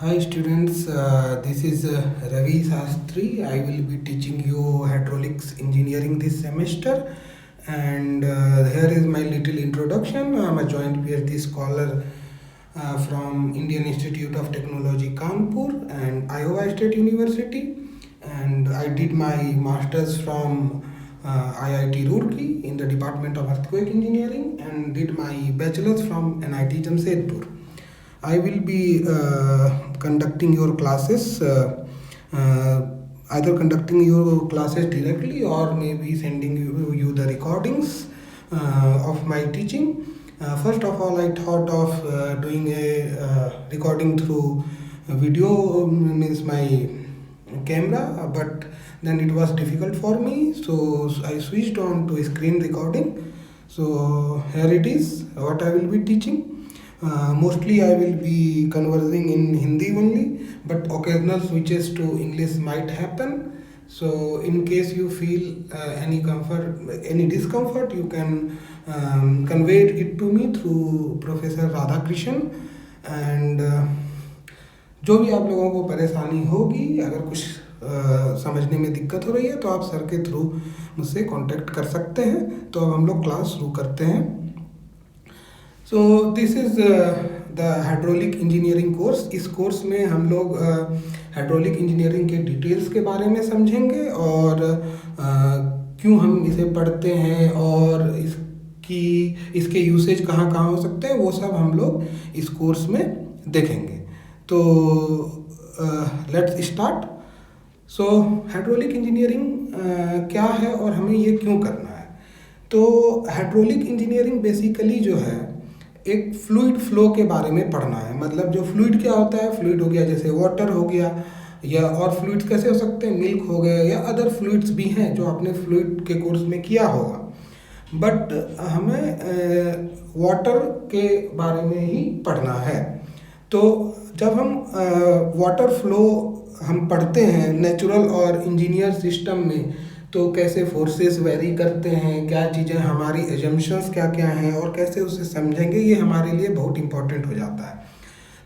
Hi students, this is Ravi Sastry. I will be teaching you hydraulics engineering this semester, and here is my little introduction. I'm a joint PhD scholar from Indian Institute of Technology Kanpur and Iowa State University, and I did my masters from IIT Roorkee in the Department of Earthquake Engineering and did my bachelor's from NIT Jamshedpur. I will be conducting your classes, either conducting your classes directly or maybe sending you the recordings of my teaching. First of all, I thought of doing a recording through video, means my camera, but then it was difficult for me, so I switched on to screen recording. So here it is, what I will be teaching. Mostly I will be conversing in Hindi only, but occasional switches to English might happen. So in case you feel any discomfort, you can convey it to me through Professor Radhakrishnan. And जो भी आप लोगों को परेशानी होगी, अगर कुछ समझने में दिक्कत हो रही है तो आप सर के थ्रू मुझसे कांटेक्ट कर सकते हैं। तो अब हम लोग क्लास शुरू करते हैं। So this is the hydraulic engineering course. इस कोर्स में हम लोग हाइड्रोलिक इंजीनियरिंग के डिटेल्स के बारे में समझेंगे और क्यों हम इसे पढ़ते हैं और इसके यूसेज कहाँ कहाँ हो सकते हैं, वो सब हम लोग इस कोर्स में देखेंगे। तो let's start. So hydraulic engineering क्या है और हमें ये क्यों करना है। तो हाइड्रोलिक इंजीनियरिंग बेसिकली जो है एक फ्लूइड फ्लो के बारे में पढ़ना है। मतलब जो फ्लूइड क्या होता है, फ्लूइड हो गया जैसे वाटर हो गया, या और फ्लूइड्स कैसे हो सकते हैं, मिल्क हो गए, या अदर फ्लूइड्स भी हैं जो आपने फ्लूइड के कोर्स में किया होगा। बट हमें वाटर के बारे में ही पढ़ना है। तो जब हम वाटर फ्लो हम पढ़ते हैं नेचुरल और इंजीनियर सिस्टम में, तो कैसे फोर्सेस वेरी करते हैं, क्या चीज़ें हमारी एजम्पशंस क्या क्या हैं और कैसे उसे समझेंगे, ये हमारे लिए बहुत इंपॉर्टेंट हो जाता है।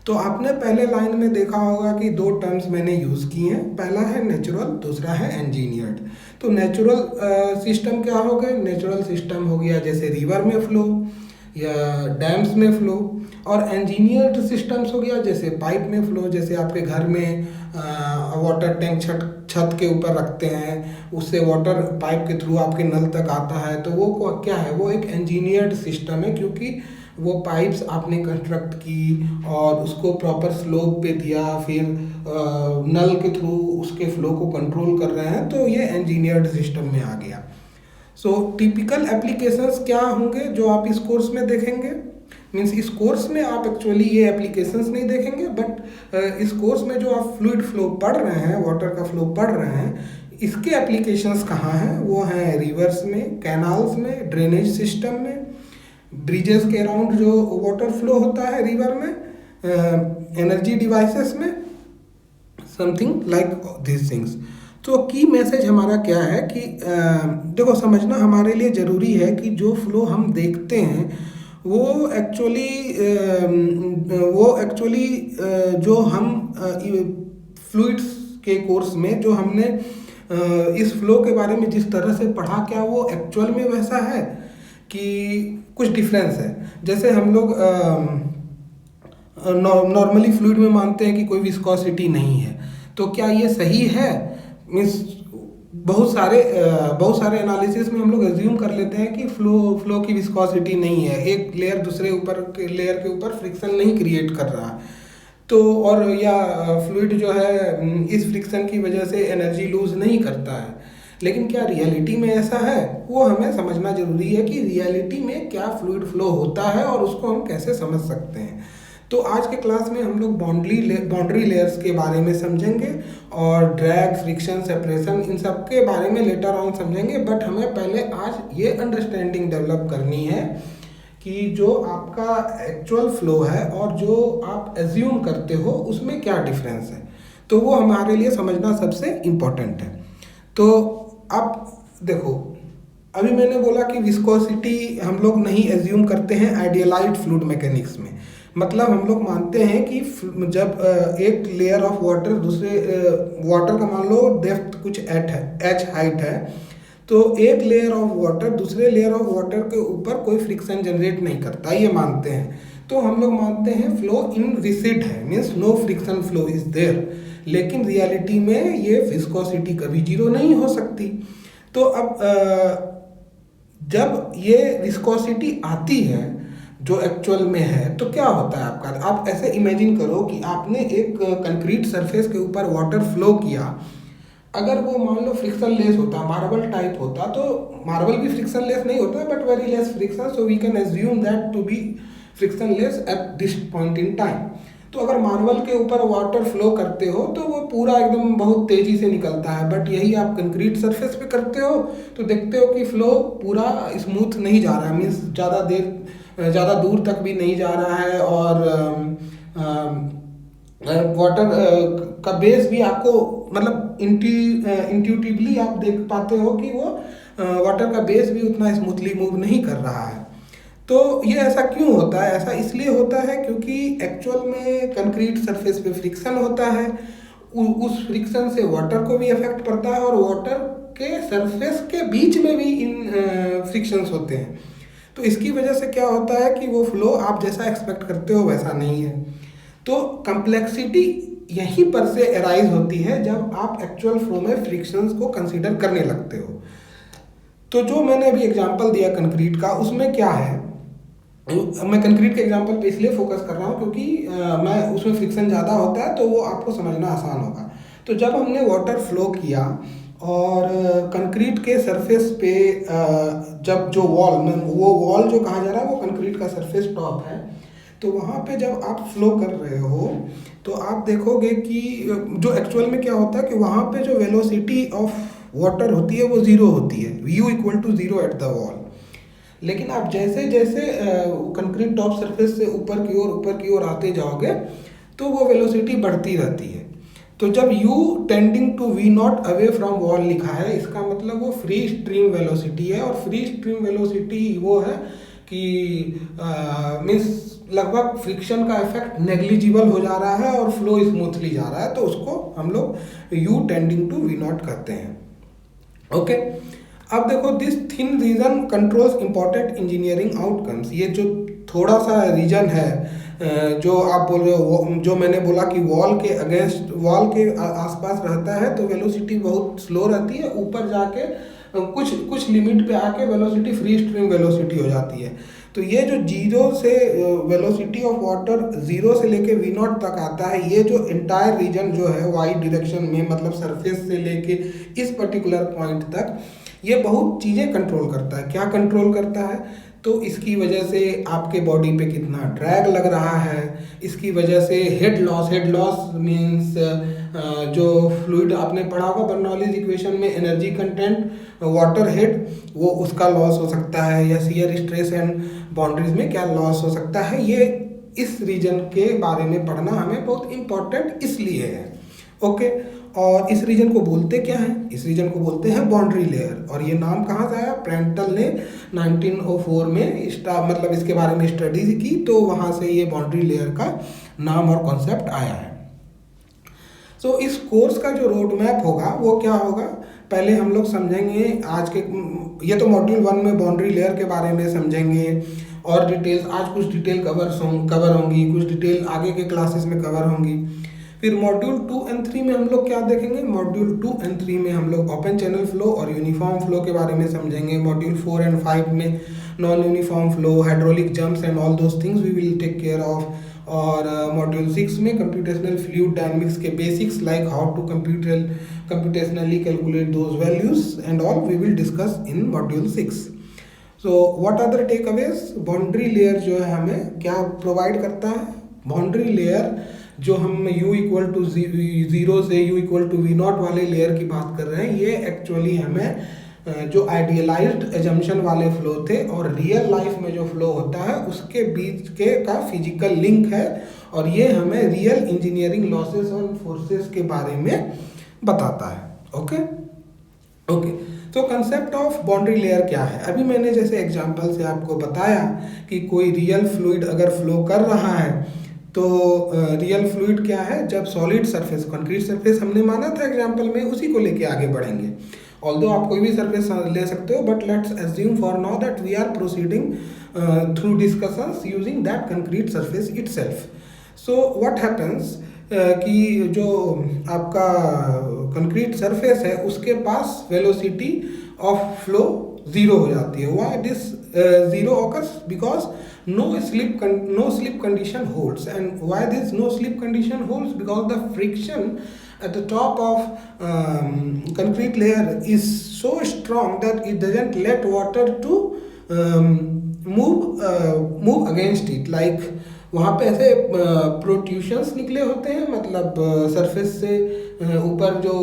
तो आपने पहले लाइन में देखा होगा कि दो टर्म्स मैंने यूज़ किए हैं, पहला है नेचुरल, दूसरा है इंजीनियर्ड। तो नेचुरल सिस्टम क्या हो गए, नेचुरल सिस्टम हो गया जैसे रिवर में फ्लो या डैम्स में फ्लो, और इंजीनियर्ड सिस्टम्स हो गया जैसे पाइप में फ्लो, जैसे आपके घर में वाटर टैंक छत के ऊपर रखते हैं, उससे वाटर पाइप के थ्रू आपके नल तक आता है। तो वो क्या है, वो एक इंजीनियर्ड सिस्टम है, क्योंकि वो पाइप्स आपने कंस्ट्रक्ट की और उसको प्रॉपर स्लोप पे दिया, फिर नल के थ्रू उसके फ्लो को कंट्रोल कर रहे हैं, तो ये इंजीनियर्ड सिस्टम में आ गया। सो टिपिकल एप्लीकेशंस क्या होंगे जो आप इस कोर्स में देखेंगे। मीन्स इस कोर्स में आप एक्चुअली ये एप्लीकेशंस नहीं देखेंगे, बट इस कोर्स में जो आप फ्लूइड फ्लो पढ़ रहे हैं, वाटर का फ्लो पढ़ रहे हैं, इसके एप्लीकेशंस कहाँ हैं, वो हैं रिवर्स में, कैनाल्स में, ड्रेनेज सिस्टम में, ब्रिजेस के अराउंड जो वाटर फ्लो होता है रिवर में, एनर्जी डिवाइसेस में, समथिंग लाइक दिस थिंग्स। तो की मैसेज हमारा क्या है कि देखो, समझना हमारे लिए ज़रूरी है कि जो फ्लो हम देखते हैं वो एक्चुअली जो हम फ्लूइड्स के कोर्स में जो हमने इस फ्लो के बारे में जिस तरह से पढ़ा, क्या वो एक्चुअल में वैसा है कि कुछ डिफरेंस है। जैसे हम लोग नॉर्मली फ्लूइड में मानते हैं कि कोई विस्कोसिटी नहीं है, तो क्या ये सही है। मीन्स बहुत सारे एनालिसिस में हम लोग एज्यूम कर लेते हैं कि फ्लो की विस्कोसिटी नहीं है, एक लेयर दूसरे लेयर के ऊपर फ्रिक्शन नहीं क्रिएट कर रहा, तो और या फ्लूइड जो है इस फ्रिक्शन की वजह से एनर्जी लूज नहीं करता है। लेकिन क्या रियलिटी में ऐसा है, वो हमें समझना जरूरी है कि रियलिटी में क्या फ्लूइड फ्लो होता है और उसको हम कैसे समझ सकते हैं। तो आज के क्लास में हम लोग बाउंड्री लेयर्स के बारे में समझेंगे और ड्रैग, फ्रिक्शन, सेपरेशन, इन सब के बारे में लेटर ऑन समझेंगे। बट हमें पहले आज ये अंडरस्टैंडिंग डेवलप करनी है कि जो आपका एक्चुअल फ्लो है और जो आप एज्यूम करते हो उसमें क्या डिफरेंस है। तो वो हमारे लिए समझना सबसे इम्पोर्टेंट है। तो अब देखो, अभी मैंने बोला कि विस्कोसिटी हम लोग नहीं एज्यूम करते हैं आइडियलाइज्ड फ्लूइड मैकेनिक्स में, मतलब हम लोग मानते हैं कि जब एक लेयर ऑफ वाटर दूसरे वाटर का मान लो डेप्थ कुछ एच हाइट है, तो एक लेयर ऑफ वाटर दूसरे लेयर ऑफ वाटर के ऊपर कोई फ्रिक्शन जनरेट नहीं करता, ये मानते हैं। तो हम लोग मानते हैं फ्लो इन रिसिड है, means no friction flow is there. लेकिन रियलिटी में ये विस्कोसिटी कभी जीरो नहीं हो सकती। तो अब जब ये विस्कोसिटी आती है जो एक्चुअल में है, तो क्या होता है आपका, आप ऐसे इमेजिन करो कि आपने एक कंक्रीट सरफेस के ऊपर वाटर फ्लो किया। अगर वो मान लो फ्रिक्शन लेस होता, मार्बल टाइप होता, तो मार्बल भी फ्रिक्शन लेस नहीं होता but very less friction, so we can assume that to be frictionless at this point in time. तो अगर मार्बल के ऊपर वाटर फ्लो करते हो तो वो पूरा एकदम बहुत तेजी से निकलता है, बट यही आप कंक्रीट सरफेस पे करते हो तो देखते हो कि फ्लो पूरा स्मूथ नहीं जा रहा है, मीन्स ज़्यादा दूर तक भी नहीं जा रहा है, और वाटर का बेस भी आपको मतलब इंट्यूटिवली आप देख पाते हो कि वो वाटर का बेस भी उतना स्मूथली मूव नहीं कर रहा है। तो ये ऐसा क्यों होता है? ऐसा इसलिए होता है क्योंकि एक्चुअल में कंक्रीट सरफेस पे फ्रिक्शन होता है, उस फ्रिक्शन से वाटर को भी इफेक्ट पड़ता है, और वाटर के सरफेस के बीच में भी इन फ्रिक्शंस होते हैं। तो इसकी वजह से क्या होता है कि वो फ्लो आप जैसा एक्सपेक्ट करते हो वैसा नहीं है। तो कम्प्लेक्सिटी यहीं पर से अराइज होती है जब आप एक्चुअल फ्लो में फ्रिक्शंस को कंसीडर करने लगते हो। तो जो मैंने अभी एग्जांपल दिया कंक्रीट का, उसमें क्या है, मैं कंक्रीट के एग्जांपल पे इसलिए फोकस कर रहा हूँ क्योंकि मैं उसमें फ्रिक्शन ज़्यादा होता है तो वो आपको समझना आसान होगा। तो जब हमने वाटर फ्लो किया और कंक्रीट के सरफेस पे जब जो वॉल जो कहा जा रहा है वो कंक्रीट का सरफेस टॉप है, तो वहाँ पे जब आप फ्लो कर रहे हो तो आप देखोगे कि जो एक्चुअल में क्या होता है कि वहाँ पे जो वेलोसिटी ऑफ वाटर होती है वो ज़ीरो होती है, u equal to zero at the wall. लेकिन आप जैसे जैसे कंक्रीट टॉप सरफेस से ऊपर की ओर आते जाओगे तो वो वेलोसिटी बढ़ती रहती है। तो जब u tending to v nought away from wall लिखा है, इसका मतलब वो फ्री स्ट्रीम वेलोसिटी है, और फ्री स्ट्रीम वेलोसिटी वो है कि मीन्स लगभग फ्रिक्शन का इफेक्ट नेग्लिजिबल हो जा रहा है और फ्लो स्मूथली जा रहा है, तो उसको हम लोग u tending to v nought करते हैं। ओके, अब देखो, this thin region controls important engineering outcomes. ये जो थोड़ा सा रीजन है जो आप बोल रहे हो, जो मैंने बोला कि वॉल के आसपास रहता है तो वेलोसिटी बहुत स्लो रहती है, ऊपर जाके कुछ लिमिट पे आके वेलोसिटी फ्री स्ट्रीम वेलोसिटी हो जाती है। तो ये जो जीरो से वेलोसिटी ऑफ वाटर जीरो से लेके वी नॉट तक आता है, ये जो इंटायर रीजन जो है वाई डायरेक्शन में, मतलब सरफेस से लेके इस पर्टिकुलर पॉइंट तक, ये बहुत चीज़ें कंट्रोल करता है। क्या कंट्रोल करता है? तो इसकी वजह से आपके बॉडी पे कितना ड्रैग लग रहा है, इसकी वजह से हेड लॉस मीन्स जो फ्लूइड आपने पढ़ा होगा बर्नौलीज इक्वेशन में, एनर्जी कंटेंट वाटर हेड, वो उसका लॉस हो सकता है, या शियर स्ट्रेस एंड बाउंड्रीज में क्या लॉस हो सकता है। ये इस रीजन के बारे में पढ़ना हमें बहुत इम्पोर्टेंट इसलिए है। ओके, और इस रीजन को बोलते क्या है? इस रीजन को बोलते हैं बाउंड्री लेयर। और ये नाम कहाँ से आया? प्रेंटल ने 1904 में मतलब इसके बारे में स्टडी की, तो वहाँ से ये बाउंड्री लेयर का नाम और कॉन्सेप्ट आया है। सो इस कोर्स का जो रोड मैप होगा वो क्या होगा? पहले हम लोग समझेंगे ये तो मॉड्यूल 1 में बाउंड्री लेयर के बारे में समझेंगे, और डिटेल्स आज कुछ डिटेल कवर होंगी, कुछ डिटेल आगे के क्लासेस में कवर होंगी। फिर मॉड्यूल 2 एंड 3 में हम लोग क्या देखेंगे? मॉड्यूल 2 एंड 3 में हम लोग ओपन चैनल फ्लो और यूनिफॉर्म फ्लो के बारे में समझेंगे। मॉड्यूल 4 एंड 5 में non uniform flow, hydraulic jumps and all those things we will take care of. और मॉड्यूल 6 में कंप्यूटेशनल फ्लूइड डायनेमिक्स के basics like how to computationally calculate those values and all we will discuss in module 6। So what are the takeaways? Boundary layer जो है हमें क्या provide करता है? Boundary layer जो हम u इक्वल टू 0 से u equal to v nought वाले लेयर की बात कर रहे हैं, ये एक्चुअली हमें जो आइडियलाइज्ड एजम्पशन वाले फ्लो थे और रियल लाइफ में जो फ्लो होता है उसके बीच के का फिजिकल लिंक है, और ये हमें रियल इंजीनियरिंग लॉसेस और फोर्सेस के बारे में बताता है। ओके, ओके, तो कंसेप्ट ऑफ बाउंड्री लेयर क्या है? अभी मैंने जैसे एग्जांपल से आपको बताया कि कोई रियल फ्लूइड अगर फ्लो कर रहा है तो रियल फ्लूइड क्या है, जब सॉलिड सरफेस, कंक्रीट सरफेस हमने माना था एग्जांपल में, उसी को लेके आगे बढ़ेंगे। ऑल्दो आप कोई भी सरफेस ले सकते हो, but let's assume for now that we are proceeding through discussions using that concrete surface itself. So what happens कि जो आपका कंक्रीट सरफेस है उसके पास वेलोसिटी ऑफ फ्लो ज़ीरो हो जाती है। Why this zero occurs? Because no slip condition holds. And why this no slip condition holds? Because the friction at the top of concrete layer is so strong that it doesn't let water to move against it. Like वहाँ पे ऐसे प्रोट्रूशंस निकले होते हैं, मतलब surface से ऊपर जो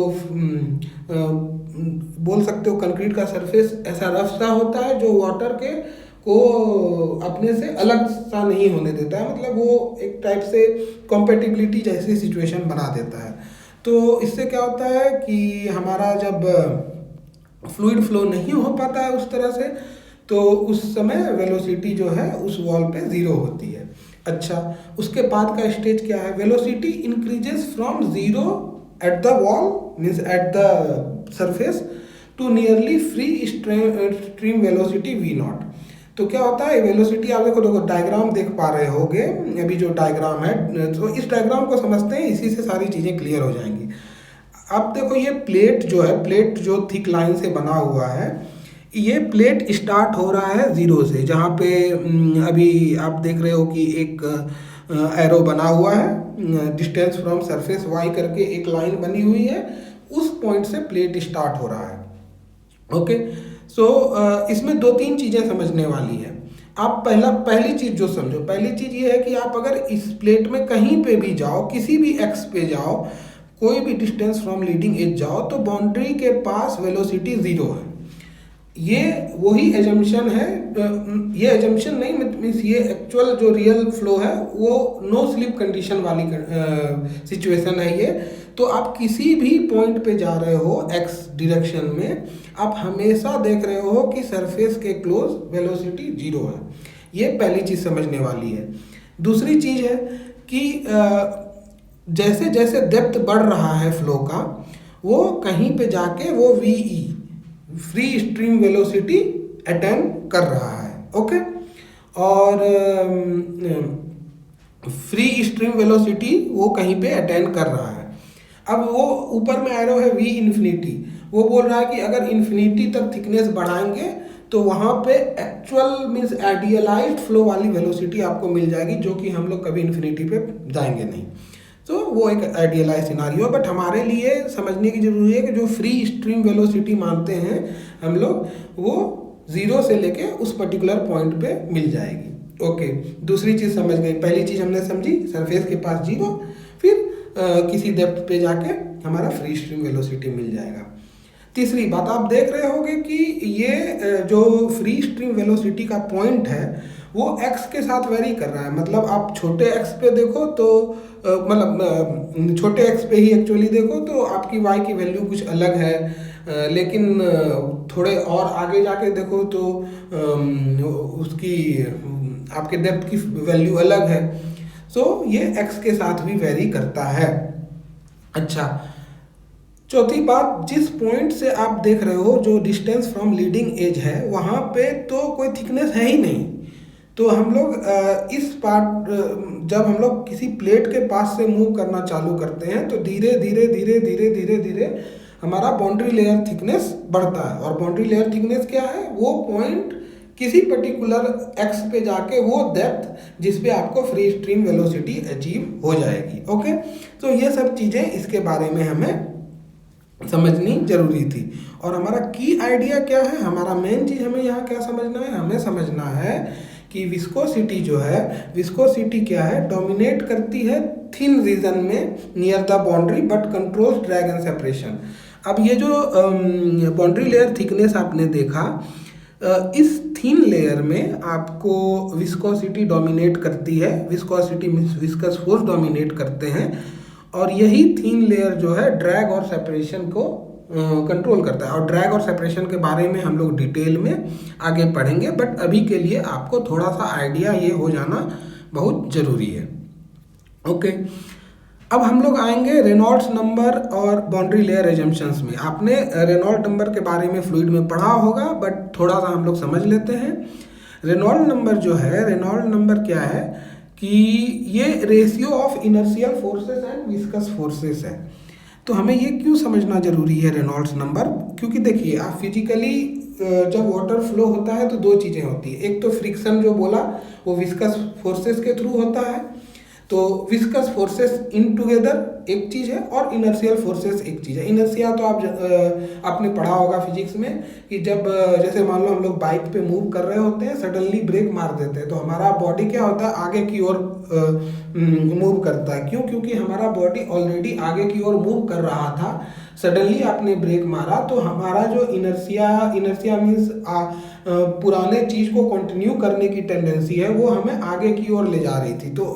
बोल सकते हो कंक्रीट का सरफेस ऐसा रफ सा होता है जो वाटर के को अपने से अलग सा नहीं होने देता है, मतलब वो एक टाइप से कॉम्पेटिबिलिटी जैसी सिचुएशन बना देता है। तो इससे क्या होता है कि हमारा जब फ्लूइड फ्लो नहीं हो पाता है उस तरह से, तो उस समय वेलोसिटी जो है उस वॉल पे ज़ीरो होती है। अच्छा, उसके बाद का स्टेज क्या है? Velocity increases from zero at the wall, means at the surface, to nearly free stream velocity V nought. तो क्या होता है वेलोसिटी, आप देखो डायग्राम देख पा रहे होगे अभी जो डायग्राम है, तो इस डायग्राम को समझते हैं, इसी से सारी चीज़ें क्लियर हो जाएंगी। आप देखो ये प्लेट जो है, प्लेट जो थिक लाइन से बना हुआ है, ये प्लेट स्टार्ट हो रहा है ज़ीरो से, जहाँ पे अभी आप देख रहे हो कि एक एरो बना हुआ है, डिस्टेंस फ्रॉम सरफेस वाई करके एक लाइन बनी हुई है, उस पॉइंट से प्लेट स्टार्ट हो रहा है। ओके, सो इसमें दो तीन चीज़ें समझने वाली है। आप पहली चीज़ जो समझो, पहली चीज़ ये है कि आप अगर इस प्लेट में कहीं पे भी जाओ, किसी भी एक्स पे जाओ, कोई भी डिस्टेंस फ्रॉम लीडिंग एज जाओ, तो बाउंड्री के पास वेलोसिटी ज़ीरो है। ये वही एजम्पशन है, ये एजम्पशन नहीं मीन्स ये एक्चुअल जो रियल फ्लो है वो नो स्लिप कंडीशन वाली सिचुएशन है ये। तो आप किसी भी पॉइंट पे जा रहे हो एक्स डायरेक्शन में, आप हमेशा देख रहे हो कि सरफेस के क्लोज वेलोसिटी ज़ीरो है। ये पहली चीज़ समझने वाली है। दूसरी चीज़ है कि जैसे जैसे डेप्थ बढ़ रहा है फ्लो का, वो कहीं पे जाके वो V free stream velocity attain कर रहा है। ओके, और फ्री स्ट्रीम वेलोसिटी वो कहीं पे अटेन कर रहा है। अब वो ऊपर में एरो है वी इन्फिनिटी, वो बोल रहा है कि अगर इन्फिनिटी तक थिकनेस बढ़ाएंगे तो वहाँ पे एक्चुअल मीन्स आइडियलाइज्ड फ्लो वाली वेलोसिटी आपको मिल जाएगी, जो कि हम लोग कभी इन्फिनिटी पे जाएंगे नहीं। तो वो एक आइडियलाइज सिनारियो है, बट हमारे लिए समझने की जरूरी है कि जो फ्री स्ट्रीम वेलोसिटी मानते हैं हम लोग, वो ज़ीरो से लेके उस पर्टिकुलर पॉइंट पे मिल जाएगी। ओके, दूसरी चीज़ समझ गई। पहली चीज़ हमने समझी सरफेस के पास जीरो, फिर किसी डेप्थ पे जाके हमारा फ्री स्ट्रीम वेलोसिटी मिल जाएगा। तीसरी बात आप देख रहे होंगे कि ये जो फ्री स्ट्रीम वेलोसिटी का पॉइंट है वो एक्स के साथ वेरी कर रहा है। मतलब आप छोटे एक्स पे देखो तो मतलब छोटे एक्स पे ही एक्चुअली देखो तो आपकी वाई की वैल्यू कुछ अलग है, लेकिन थोड़े और आगे जाके देखो तो उसकी आपके डेप्थ की वैल्यू अलग है। सो ये एक्स के साथ भी वेरी करता है। अच्छा, चौथी बात, जिस पॉइंट से आप देख रहे हो जो डिस्टेंस फ्रॉम लीडिंग एज है, वहाँ पे तो कोई थिकनेस है ही नहीं। तो हम लोग इस पार्ट जब हम लोग किसी प्लेट के पास से मूव करना चालू करते हैं तो धीरे धीरे धीरे धीरे धीरे धीरे हमारा बाउंड्री लेयर थिकनेस बढ़ता है। और बाउंड्री लेयर थिकनेस क्या है? वो पॉइंट किसी पर्टिकुलर एक्स पे जाके वो डेप्थ जिस पे आपको फ्री स्ट्रीम वेलोसिटी अचीव हो जाएगी। ओके, तो ये सब चीज़ें इसके बारे में हमें समझनी जरूरी थी। और हमारा की आइडिया क्या है? हमारा मेन चीज़ हमें यहाँ क्या समझना है? हमें समझना है कि विस्कोसिटी जो है, विस्कोसिटी क्या है? डोमिनेट करती है थिन रीजन में near the boundary but controls drag and separation. अब ये जो बाउंड्री लेयर थिकनेस आपने देखा, इस थिन लेयर में आपको विस्कोसिटी डोमिनेट करती है। Viscosity means viscous force dominate करते हैं, और यही थिन लेयर जो है ड्रैग और सेपरेशन को कंट्रोल करता है। और ड्रैग और सेपरेशन के बारे में हम लोग डिटेल में आगे पढ़ेंगे, बट अभी के लिए आपको थोड़ा सा आइडिया ये हो जाना बहुत ज़रूरी है। ओके, अब हम लोग आएंगे रेनॉल्ड्स नंबर और बाउंड्री लेयर एजम्पशंस में। आपने रेनॉल्ड नंबर के बारे में फ्लूइड में पढ़ा होगा, बट थोड़ा सा हम लोग समझ लेते हैं। रेनॉल्ड नंबर जो है, रेनॉल्ड नंबर क्या है कि ये ratio of inertial forces and viscous forces है। तो हमें ये क्यों समझना जरूरी है रेनॉल्ड्स नंबर, क्योंकि देखिए आप फिजिकली जब वाटर फ्लो होता है तो दो चीज़ें होती है। एक तो फ्रिक्शन जो बोला वो विस्कस फोर्सेस के थ्रू होता है, तो विस्कस फोर्सेस इन टुगेदर एक चीज़ है और इनर्शियल फोर्सेस एक चीज़ है। इनर्शिया तो आपने पढ़ा होगा फिजिक्स में कि जब जैसे मान लो हम लोग बाइक पे मूव कर रहे होते हैं, सडनली ब्रेक मार देते हैं तो हमारा बॉडी क्या होता है, आगे की ओर मूव करता है। क्यों? क्योंकि हमारा बॉडी ऑलरेडी आगे की ओर मूव कर रहा था, सडनली आपने ब्रेक मारा तो हमारा जो इनर्शिया मीन्स पुराने चीज को कंटिन्यू करने की टेंडेंसी है, वो हमें आगे की ओर ले जा रही थी। तो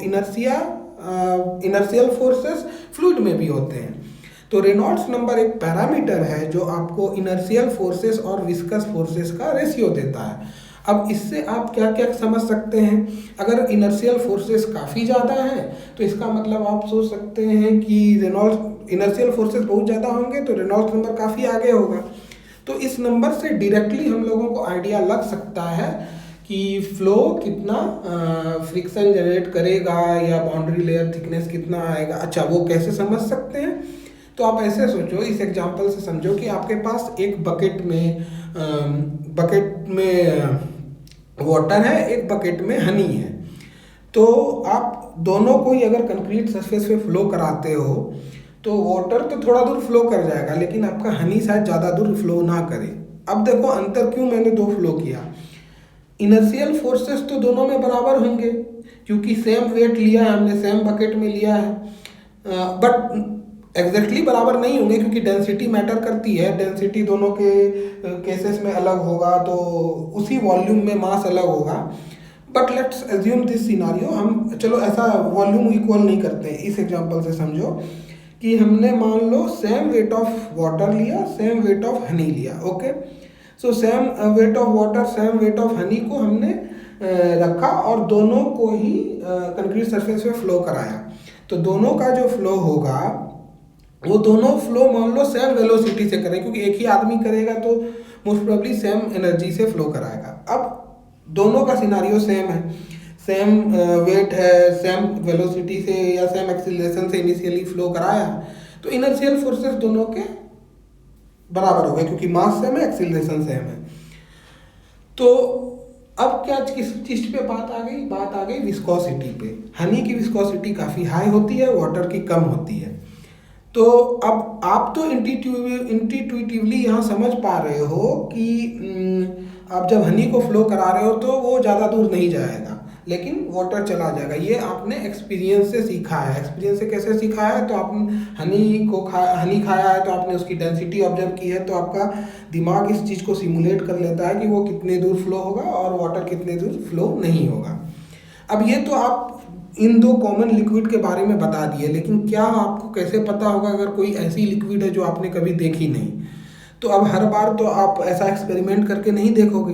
इनर्शियल फोर्सेस फ्लूइड में भी होते हैं। तो रेनॉल्ड्स नंबर एक पैरामीटर है जो आपको इनर्शियल फोर्सेस और विस्कस फोर्सेस का रेशियो देता है। अब इससे आप क्या क्या समझ सकते हैं, अगर इनर्शियल फोर्सेस काफ़ी ज़्यादा हैं तो इसका मतलब आप सोच सकते हैं कि रेनॉल्ड्स इनर्शियल फोर्सेस बहुत ज़्यादा होंगे तो रेनॉल्ड्स नंबर काफ़ी आगे होगा। तो इस नंबर से डायरेक्टली हम लोगों को आइडिया लग सकता है कि फ्लो कितना फ्रिक्शन जनरेट करेगा या बाउंड्री लेयर थिकनेस कितना आएगा। अच्छा, वो कैसे समझ सकते हैं? तो आप ऐसे सोचो, इस एग्जांपल से समझो कि आपके पास एक बकेट में वाटर है, एक बकेट में हनी है। तो आप दोनों को ही अगर कंक्रीट सरफेस पे फ्लो कराते हो तो वाटर तो थोड़ा दूर फ्लो कर जाएगा, लेकिन आपका हनी शायद ज़्यादा दूर फ्लो ना करे। अब देखो अंतर क्यों मैंने दो फ्लो किया। इनर्शियल फोर्सेस तो दोनों में बराबर होंगे क्योंकि सेम वेट लिया है हमने, सेम बकेट में लिया है, बट एग्जैक्टली बराबर नहीं होंगे क्योंकि डेंसिटी मैटर करती है। डेंसिटी दोनों के केसेस में अलग होगा, तो उसी वॉल्यूम में मास अलग होगा। But let's assume this scenario, हम चलो ऐसा वॉल्यूम इक्वल नहीं करते हैं। इस एग्जांपल से समझो कि हमने मान लो सेम वेट ऑफ वाटर लिया, सेम वेट ऑफ हनी लिया। Okay, so same weight of water same weight of honey को हमने रखा और दोनों को ही कंक्रीट सरफेस पे फ्लो कराया। तो दोनों का जो फ्लो होगा वो दोनों फ्लो मान लो सेम वेलोसिटी से करें, क्योंकि एक ही आदमी करेगा तो मोस्ट प्रोबेबली सेम एनर्जी से फ्लो कराएगा। अब दोनों का सिनारियो सेम है, सेम वेट है, सेम वेलोसिटी से या सेम एक्सीलरेशन से इनिशियली फ्लो कराया, तो इनर्शियल फोर्सेस दोनों के बराबर हो गए क्योंकि मास सेम है, एक्सीलरेशन सेम है। तो अब क्या किस चीज पे बात आ गई विस्कोसिटी पे। हनी की विस्कोसिटी काफ़ी हाई होती है, वाटर की कम होती है। तो अब आप तो इंट्यूटिवली यहाँ समझ पा रहे हो कि आप जब हनी को फ्लो करा रहे हो तो वो ज़्यादा दूर नहीं जाएगा, लेकिन वाटर चला जाएगा। ये आपने एक्सपीरियंस से सीखा है। एक्सपीरियंस से कैसे सीखा है? तो आपने हनी खाया है तो आपने उसकी डेंसिटी ऑब्जर्व की है, तो आपका दिमाग इस चीज़ को सिमुलेट कर लेता है कि वो कितने दूर फ्लो होगा और वाटर कितने दूर फ्लो नहीं होगा। अब ये तो आप इन दो कॉमन लिक्विड के बारे में बता दिए, लेकिन क्या आपको कैसे पता होगा अगर कोई ऐसी लिक्विड है जो आपने कभी देखी नहीं? तो अब हर बार तो आप ऐसा एक्सपेरिमेंट करके नहीं देखोगे।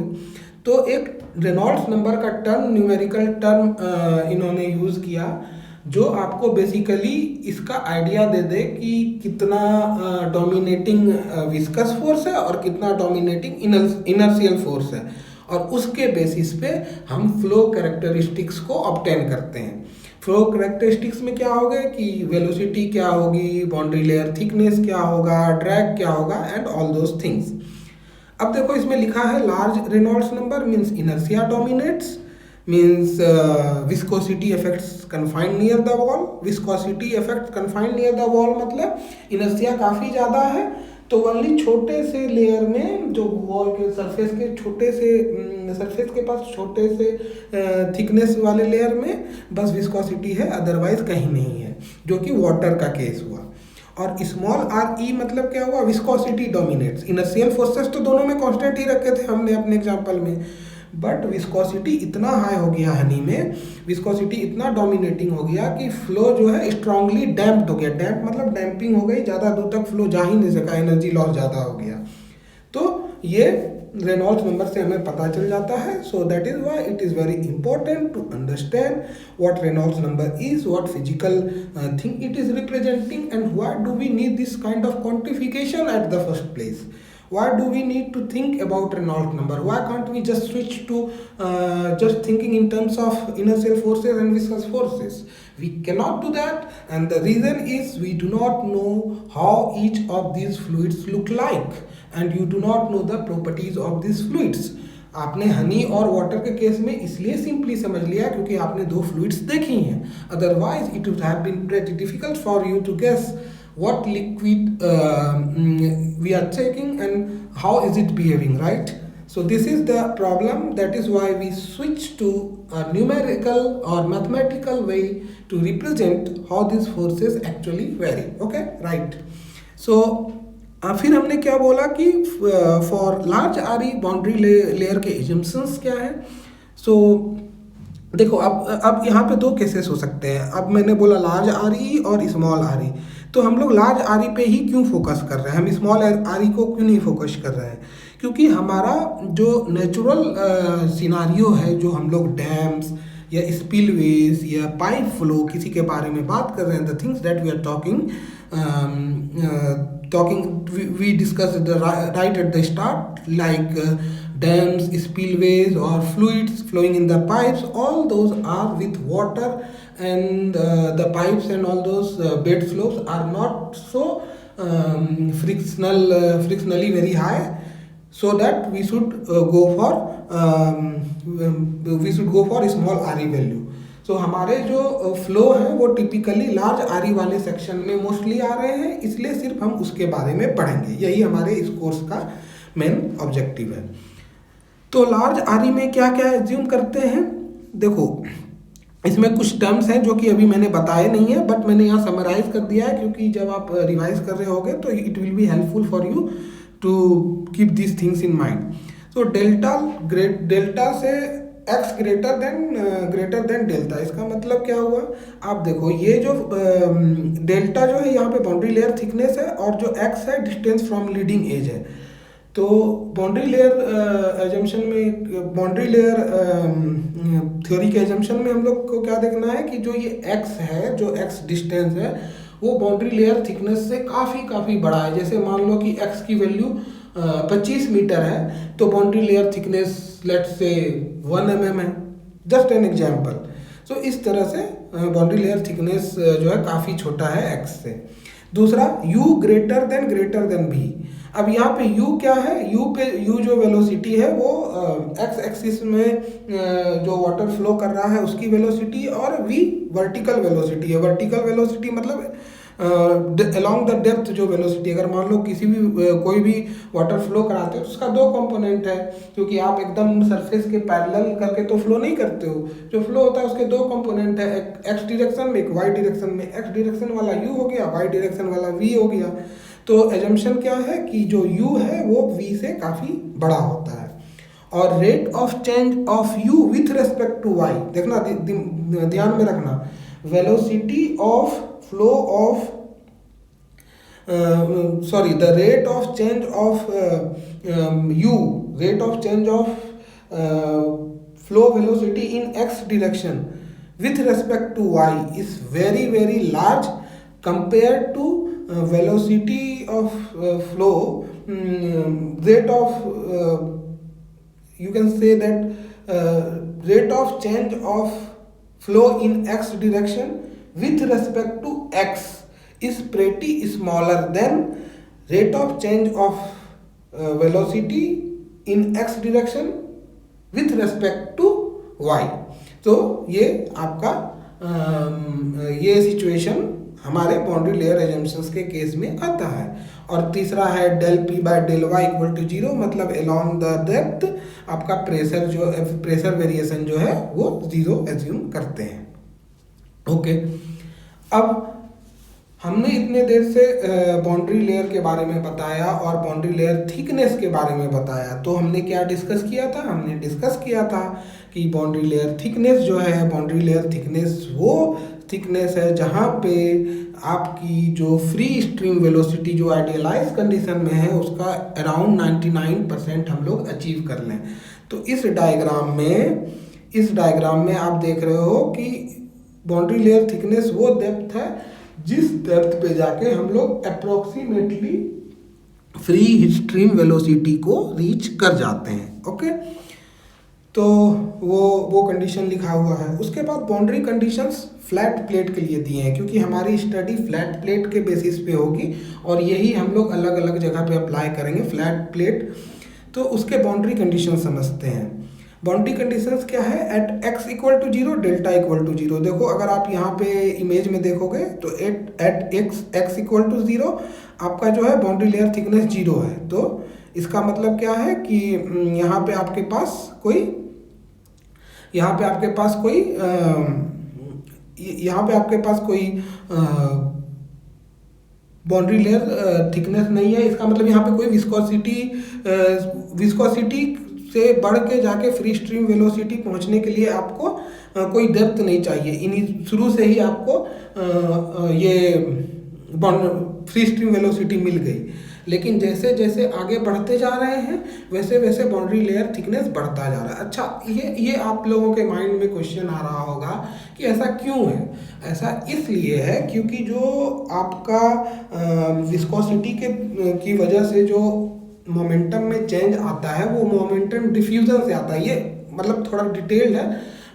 तो एक रेनॉल्ड्स नंबर का टर्म, न्यूमेरिकल टर्म इन्होंने यूज़ किया जो आपको बेसिकली इसका आइडिया दे दे कि कितना डोमिनेटिंग विस्कस फोर्स है और कितना डोमिनेटिंग इनर्शियल फोर्स है, और उसके बेसिस पे हम फ्लो कैरेक्टरिस्टिक्स को ऑब्टेन करते हैं। फ्लो कैरेक्टरिस्टिक्स में क्या होगा कि वेलोसिटी क्या होगी, बाउंड्री लेयर थिकनेस क्या होगा, ड्रैग क्या होगा, एंड ऑल दोज थिंग्स। अब देखो इसमें लिखा है large Reynolds number means inertia dominates, means viscosity effects confined near the wall. Viscosity effect confined near the wall मतलब इनर्शिया काफ़ी ज़्यादा है तो ओनली छोटे से लेयर में, जो वॉल के सरफेस के छोटे से सरफेस के पास छोटे से थिकनेस वाले लेयर में बस विस्कोसिटी है, अदरवाइज कहीं नहीं है, जो कि वाटर का केस हुआ। और स्मॉल आर ई मतलब क्या हुआ? Viscosity dominates. इनर्शियल फोर्सेस तो दोनों में कांस्टेंट ही रखे थे हमने अपने एग्जांपल में, बट विस्कोसिटी इतना हाई हो गया हनी में, विस्कोसिटी इतना डोमिनेटिंग हो गया कि फ्लो जो है स्ट्रांगली डैम्प्ड हो गया। डैम्प मतलब डैम्पिंग हो गई, ज़्यादा दूर तक फ्लो जा ही नहीं सका, एनर्जी लॉस ज़्यादा हो गया। तो ये रेनॉल्ड्स नंबर से हमें पता चल जाता है। So that is why it is very important to understand what Reynolds number is, what physical thing it is representing, and why do we need this kind of quantification at the first place. Why do we need to think about Reynolds number? Why can't we just switch to just thinking in terms of inertial forces and viscous forces? We cannot do that, and the reason is we do not know how each of these fluids look like, and you do not know the properties of these fluids. आपने हनी और water के case में इसलिए simply समझ लिया क्योंकि आपने दो फ्लूइड्स देखी हैं, otherwise it would have been pretty difficult for you to guess what liquid we are taking and how is it behaving, right? So this is the problem. That is why we switch to a numerical or mathematical way to represent how these forces actually vary. Okay, right? So फिर हमने क्या बोला कि for large आरी boundary layer के assumptions क्या है. सो देखो अब यहाँ पे दो केसेस हो सकते हैं. अब मैंने बोला लार्ज आरी और स्मॉल आरी, तो हम लोग लार्ज आरी पे ही क्यों फोकस कर रहे हैं, हम स्मॉल आरी को क्यों नहीं फोकस कर रहे हैं? क्योंकि हमारा जो नेचुरल सिनारियो है, जो हम लोग डैम्स या स्पिलवेज या पाइप फ्लो किसी के बारे में बात कर रहे हैं, the things that we are talking we discuss right at the start, like dams, spillways or fluids flowing in the pipes, all those are with water, and the pipes and all those bed slopes are not so frictionally very high, so that we should go for small RE value. So हमारे जो flow हैं वो typically large आरी वाले section में mostly आ रहे हैं, इसलिए सिर्फ हम उसके बारे में पढ़ेंगे. यही हमारे इस कोर्स का मेन ऑब्जेक्टिव है. तो लार्ज आरी में क्या क्या एज्यूम करते हैं, देखो इसमें कुछ टर्म्स हैं जो कि अभी मैंने बताए नहीं है, बट मैंने यहाँ समराइज कर दिया है क्योंकि जब आप रिवाइज कर रहे होगे तो it will be helpful for you to keep this things in mind. So delta से एक्स ग्रेटर देन डेल्टा, इसका मतलब क्या हुआ? आप देखो ये जो डेल्टा जो है यहाँ पे बाउंड्री लेयर थिकनेस है, और जो एक्स है डिस्टेंस फ्रॉम लीडिंग एज है. तो बाउंड्री लेयर एजम्पशन में, बाउंड्री लेयर थ्योरी के एजम्पशन में हम लोग को क्या देखना है कि जो ये x है, जो x डिस्टेंस है, वो बाउंड्री लेयर थिकनेस से काफ़ी बड़ा है. जैसे मान लो कि x की वैल्यू 25 मीटर है, तो boundary layer thickness let's say 1 mm है, जस्ट एन एग्जाम्पल. सो इस तरह से बाउंड्री लेयर थिकनेस जो है काफ़ी छोटा है x से. दूसरा u ग्रेटर देन v. अब यहाँ पे u क्या है? u जो वेलोसिटी है वो x एक्सिस में जो वाटर फ्लो कर रहा है उसकी वेलोसिटी, और v वर्टिकल वेलोसिटी है. वर्टिकल वेलोसिटी मतलब अलोंग द डेप्थ जो वेलोसिटी. अगर मान लो कोई भी वाटर फ्लो कराते हो तो उसका दो कंपोनेंट है, क्योंकि आप एकदम सरफेस के पैरेलल करके तो फ्लो नहीं करते हो. जो फ्लो होता है उसके दो कंपोनेंट है, एक एक्स डायरेक्शन में, एक वाई डायरेक्शन में. एक्स डायरेक्शन वाला u हो गया, वाई डायरेक्शन वाला v हो गया. तो एजम्पशन क्या है कि जो u है वो v से काफ़ी बड़ा होता है. और rate of change of u with respect to y, देखना ध्यान में रखना, velocity of flow of the rate of change of rate of change of flow velocity in x direction with respect to y is very large compared to velocity of flow, rate of you can say that rate of change of flow in x direction with respect to x is pretty smaller than rate of change of velocity in x direction with respect to y. तो ये आपका ये situation हमारे boundary layer assumptions के case में आता है. और तीसरा है del p by del y equal to 0, मतलब along the depth आपका प्रेशर वेरिएशन जो है वो 0 एज्यूम करते हैं. ओके अब हमने इतने देर से बाउंड्री लेयर के बारे में बताया और बाउंड्री लेयर थिकनेस के बारे में बताया, तो हमने क्या डिस्कस किया था? हमने डिस्कस किया था कि बाउंड्री लेयर थिकनेस जो है, बाउंड्री लेयर थिकनेस वो थिकनेस है जहाँ पे आपकी जो फ्री स्ट्रीम वेलोसिटी जो आइडियलाइज कंडीशन में है उसका अराउंड 99% हम लोग अचीव कर लें। तो इस डायग्राम में आप देख रहे हो कि बाउंड्री लेयर थिकनेस वो डेप्थ है जिस डेप्थ पे जाके हम लोग अप्रोक्सीमेटली फ्री स्ट्रीम वेलोसिटी को रीच कर जाते हैं। ओके, तो वो कंडीशन लिखा हुआ है। उसके बाद बाउंड्री कंडीशंस फ्लैट प्लेट के लिए दिए हैं, क्योंकि हमारी स्टडी फ्लैट प्लेट के बेसिस पे होगी और यही हम लोग अलग अलग जगह पे अप्लाई करेंगे, फ्लैट प्लेट। तो उसके बाउंड्री कंडीशन समझते हैं। बाउंड्री कंडीशंस क्या है? At x equal to 0, delta equal to 0। देखो अगर आप यहाँ पे इमेज में देखोगे तो एट x इक्वल टू 0 आपका जो है बाउंड्री लेयर थिकनेस 0 है। तो इसका मतलब क्या है कि यहाँ पे आपके पास कोई बाउंड्री लेयर थिकनेस नहीं है। इसका मतलब यहाँ पे कोई विस्कोसिटी से बढ़ के जाके फ्री स्ट्रीम वेलोसिटी पहुँचने के लिए आपको कोई डेप्थ नहीं चाहिए। इन्हीं शुरू से ही आपको ये फ्री स्ट्रीम वेलोसिटी मिल गई। लेकिन जैसे जैसे आगे बढ़ते जा रहे हैं वैसे वैसे बाउंड्री लेयर थिकनेस बढ़ता जा रहा है। अच्छा, ये आप लोगों के माइंड में क्वेश्चन आ रहा होगा कि ऐसा क्यों है? ऐसा इसलिए है क्योंकि जो आपका विस्कोसिटी की वजह से जो मोमेंटम में चेंज आता है वो मोमेंटम डिफ्यूजन से आता है। ये मतलब थोड़ा डिटेल्ड है,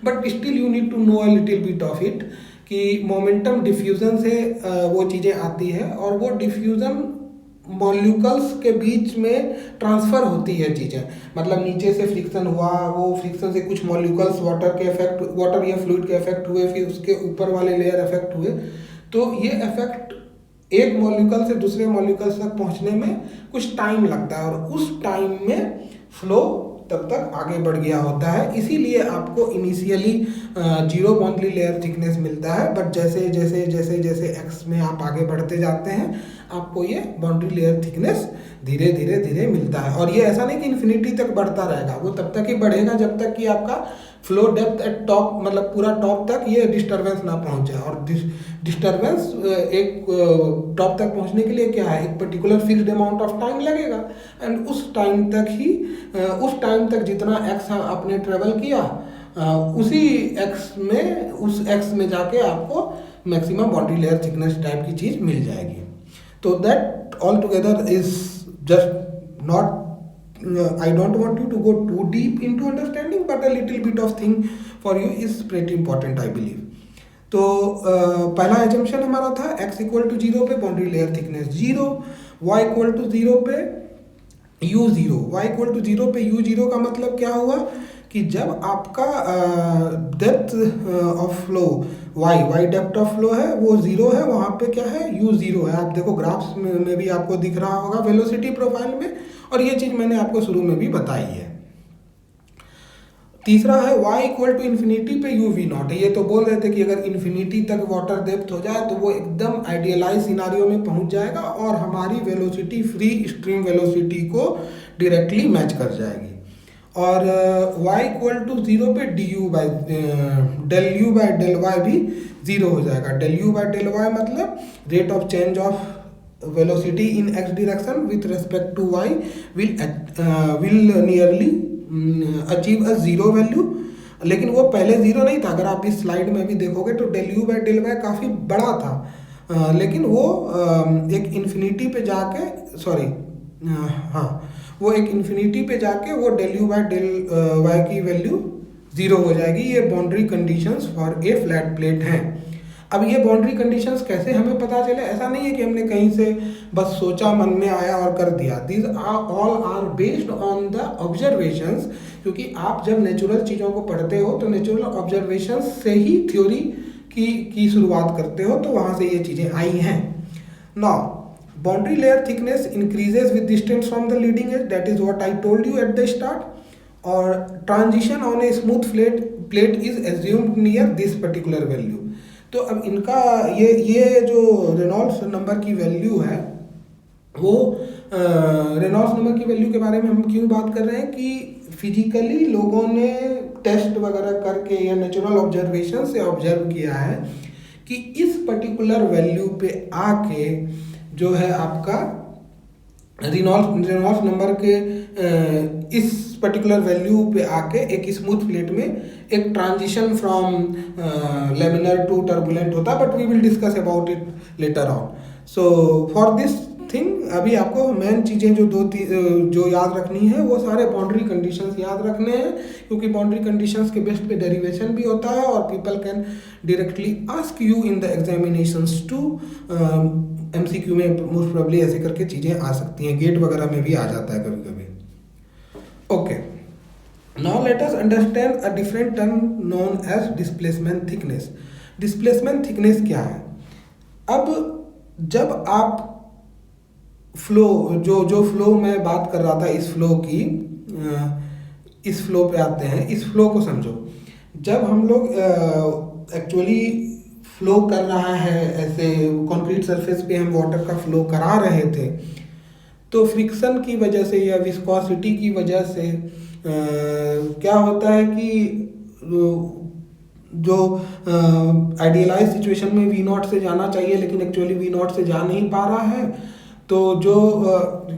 but still you need to know a little bit of it कि मोमेंटम डिफ्यूजन से वो चीज़ें आती है और वो डिफ्यूजन मॉलिक्यूल्स के बीच में ट्रांसफ़र होती है चीज़ें। मतलब नीचे से फ्रिक्शन हुआ, वो फ्रिक्शन से कुछ मॉलिक्यूल्स वाटर या फ्लूइड के इफेक्ट हुए, फिर उसके ऊपर वाले लेयर इफेक्ट हुए। तो ये इफेक्ट एक मॉलिक्यूल से दूसरे मॉलिक्यूल तक पहुंचने में कुछ टाइम लगता है और उस टाइम में फ्लो तब तक आगे बढ़ गया होता है। इसीलिए आपको इनिशियली 0 बाउंड्री लेयर थिकनेस मिलता है, बट जैसे जैसे जैसे जैसे एक्स में आप आगे बढ़ते जाते हैं आपको ये बाउंड्री लेयर थिकनेस धीरे धीरे धीरे मिलता है। और ये ऐसा नहीं कि इन्फिनिटी तक बढ़ता रहेगा, वो तब तक ही बढ़ेगा जब तक कि आपका फ्लो डेप्थ एट टॉप, मतलब पूरा टॉप तक ये डिस्टर्बेंस ना पहुंच जाए। और डिस्टर्बेंस एक टॉप तक पहुंचने के लिए क्या है, एक particular fixed amount of time लगेगा एंड उस टाइम तक जितना एक्स आपने ट्रेवल किया उसी एक्स में जाके आपको maximum boundary layer thickness type की चीज़ मिल जाएगी। तो that all together is just not I don't want you to go too deep into understanding, but a little bit of thing for you is pretty important, I believe. तो पहला assumption हमारा था x equal to 0 पे boundary layer thickness 0, y equal to 0 पे u0। y equal to 0 पे u0 का मतलब क्या हुआ कि जब आपका depth of flow y depth of flow है वो 0 है, वहाँ पे क्या है u0 है। आप देखो ग्राफ्स में भी आपको दिख रहा होगा वेलोसिटी प्रोफाइल में, और ये चीज़ मैंने आपको शुरू में भी बताई है। तीसरा है y इक्वल टू इन्फिनिटी पे uv0। ये तो बोल रहे थे कि अगर इन्फिनिटी तक वाटर डेप्थ हो जाए तो वो एकदम आइडियलाइज सिनारियो में पहुंच जाएगा और हमारी वेलोसिटी फ्री स्ट्रीम वेलोसिटी को डायरेक्टली मैच कर जाएगी। और y इक्वल टू 0 पे del u by del y भी 0 हो जाएगा। Del u by del y मतलब rate of change of velocity in x direction with respect to y will nearly achieve a zero value। लेकिन वो पहले zero नहीं था। अगर आप इस स्लाइड में भी देखोगे तो del u by del y काफ़ी बड़ा था, लेकिन वो एक इन्फिनिटी पे जाके वो एक इन्फिनिटी पे जाके वो del u by del y की वैल्यू 0 हो जाएगी। ये boundary conditions for a flat plate हैं। अब ये बाउंड्री कंडीशंस कैसे हमें पता चले? ऐसा नहीं है कि हमने कहीं से बस सोचा, मन में आया और कर दिया। These all are based on the observations, क्योंकि आप जब नेचुरल चीज़ों को पढ़ते हो तो नेचुरल ऑब्जर्वेशंस से ही थ्योरी की शुरुआत करते हो, तो वहाँ से ये चीज़ें आई हैं। Now boundary layer thickness increases with distance from the leading edge, that is what I told you at the start. और transition on a smooth plate is assumed near this particular value. तो अब इनका ये जो Reynolds number की value है वो Reynolds number की वैल्यू के बारे में हम क्यों बात कर रहे हैं कि फिजिकली लोगों ने टेस्ट वगैरह करके या नेचुरल ऑब्जर्वेशन से ऑब्जर्व किया है कि इस पर्टिकुलर वैल्यू पे आके जो है आपका रेनॉल्ड्स नंबर के इस पर्टिकुलर वैल्यू पे आके एक स्मूथ प्लेट में एक transition from laminar to turbulent होता है, but we will discuss about it later on. So for this thing अभी आपको मेन चीज़ें जो याद रखनी है वो सारे बाउंड्री कंडीशंस याद रखने हैं, क्योंकि बाउंड्री कंडीशंस के बेस पे डेरिवेशन भी होता है और people can directly ask you in the examinations to MCQ में मोस्ट प्रोबेबली ऐसे करके चीज़ें आ सकती हैं, गेट वगैरह में भी आ जाता है कभी कभी. Okay, now let us understand a different term known as displacement thickness. Displacement thickness क्या है? अब जब आप फ्लो जो फ्लो मैं बात कर रहा था इस फ्लो की, इस फ्लो पे आते हैं. इस फ्लो को समझो. जब हम लोग एक्चुअली फ्लो कर रहा है ऐसे कंक्रीट सरफेस पे हम वाटर का फ्लो करा रहे थे, तो फ्रिक्शन की वजह से या विस्कोसिटी की वजह से क्या होता है कि जो आइडियलाइज सिचुएशन में V0 से जाना चाहिए लेकिन एक्चुअली V0 से जा नहीं पा रहा है, तो जो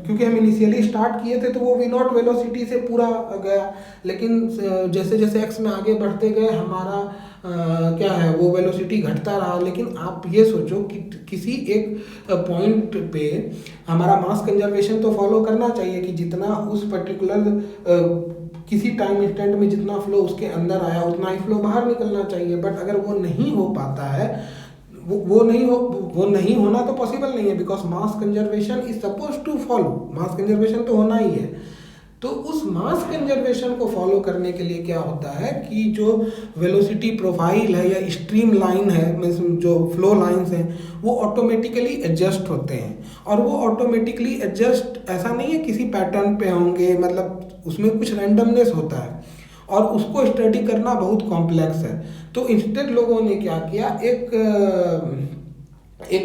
क्योंकि हम इनिशियली स्टार्ट किए थे तो वो V0 वेलोसिटी से पूरा गया, लेकिन जैसे जैसे x में आगे बढ़ते गए हमारा क्या है वो वेलोसिटी घटता रहा. लेकिन आप ये सोचो कि किसी एक पॉइंट पे हमारा मास कंजर्वेशन तो फॉलो करना चाहिए कि जितना उस पर्टिकुलर किसी टाइम इंस्टेंट में जितना फ्लो उसके अंदर आया उतना ही फ्लो बाहर निकलना चाहिए. बट अगर वो नहीं हो पाता है, वो नहीं होना तो पॉसिबल नहीं है, because mass conservation is suppose to follow. Mass conservation तो होना ही है. तो उस मास कंजर्वेशन को फॉलो करने के लिए क्या होता है कि जो वेलोसिटी प्रोफाइल है या स्ट्रीम लाइन है, जो फ्लो लाइंस हैं, वो ऑटोमेटिकली एडजस्ट होते हैं. और वो ऑटोमेटिकली एडजस्ट ऐसा नहीं है किसी पैटर्न पे होंगे, मतलब उसमें कुछ रैंडमनेस होता है और उसको स्टडी करना बहुत कॉम्प्लेक्स है. तो इंस्टेड लोगों ने क्या किया, एक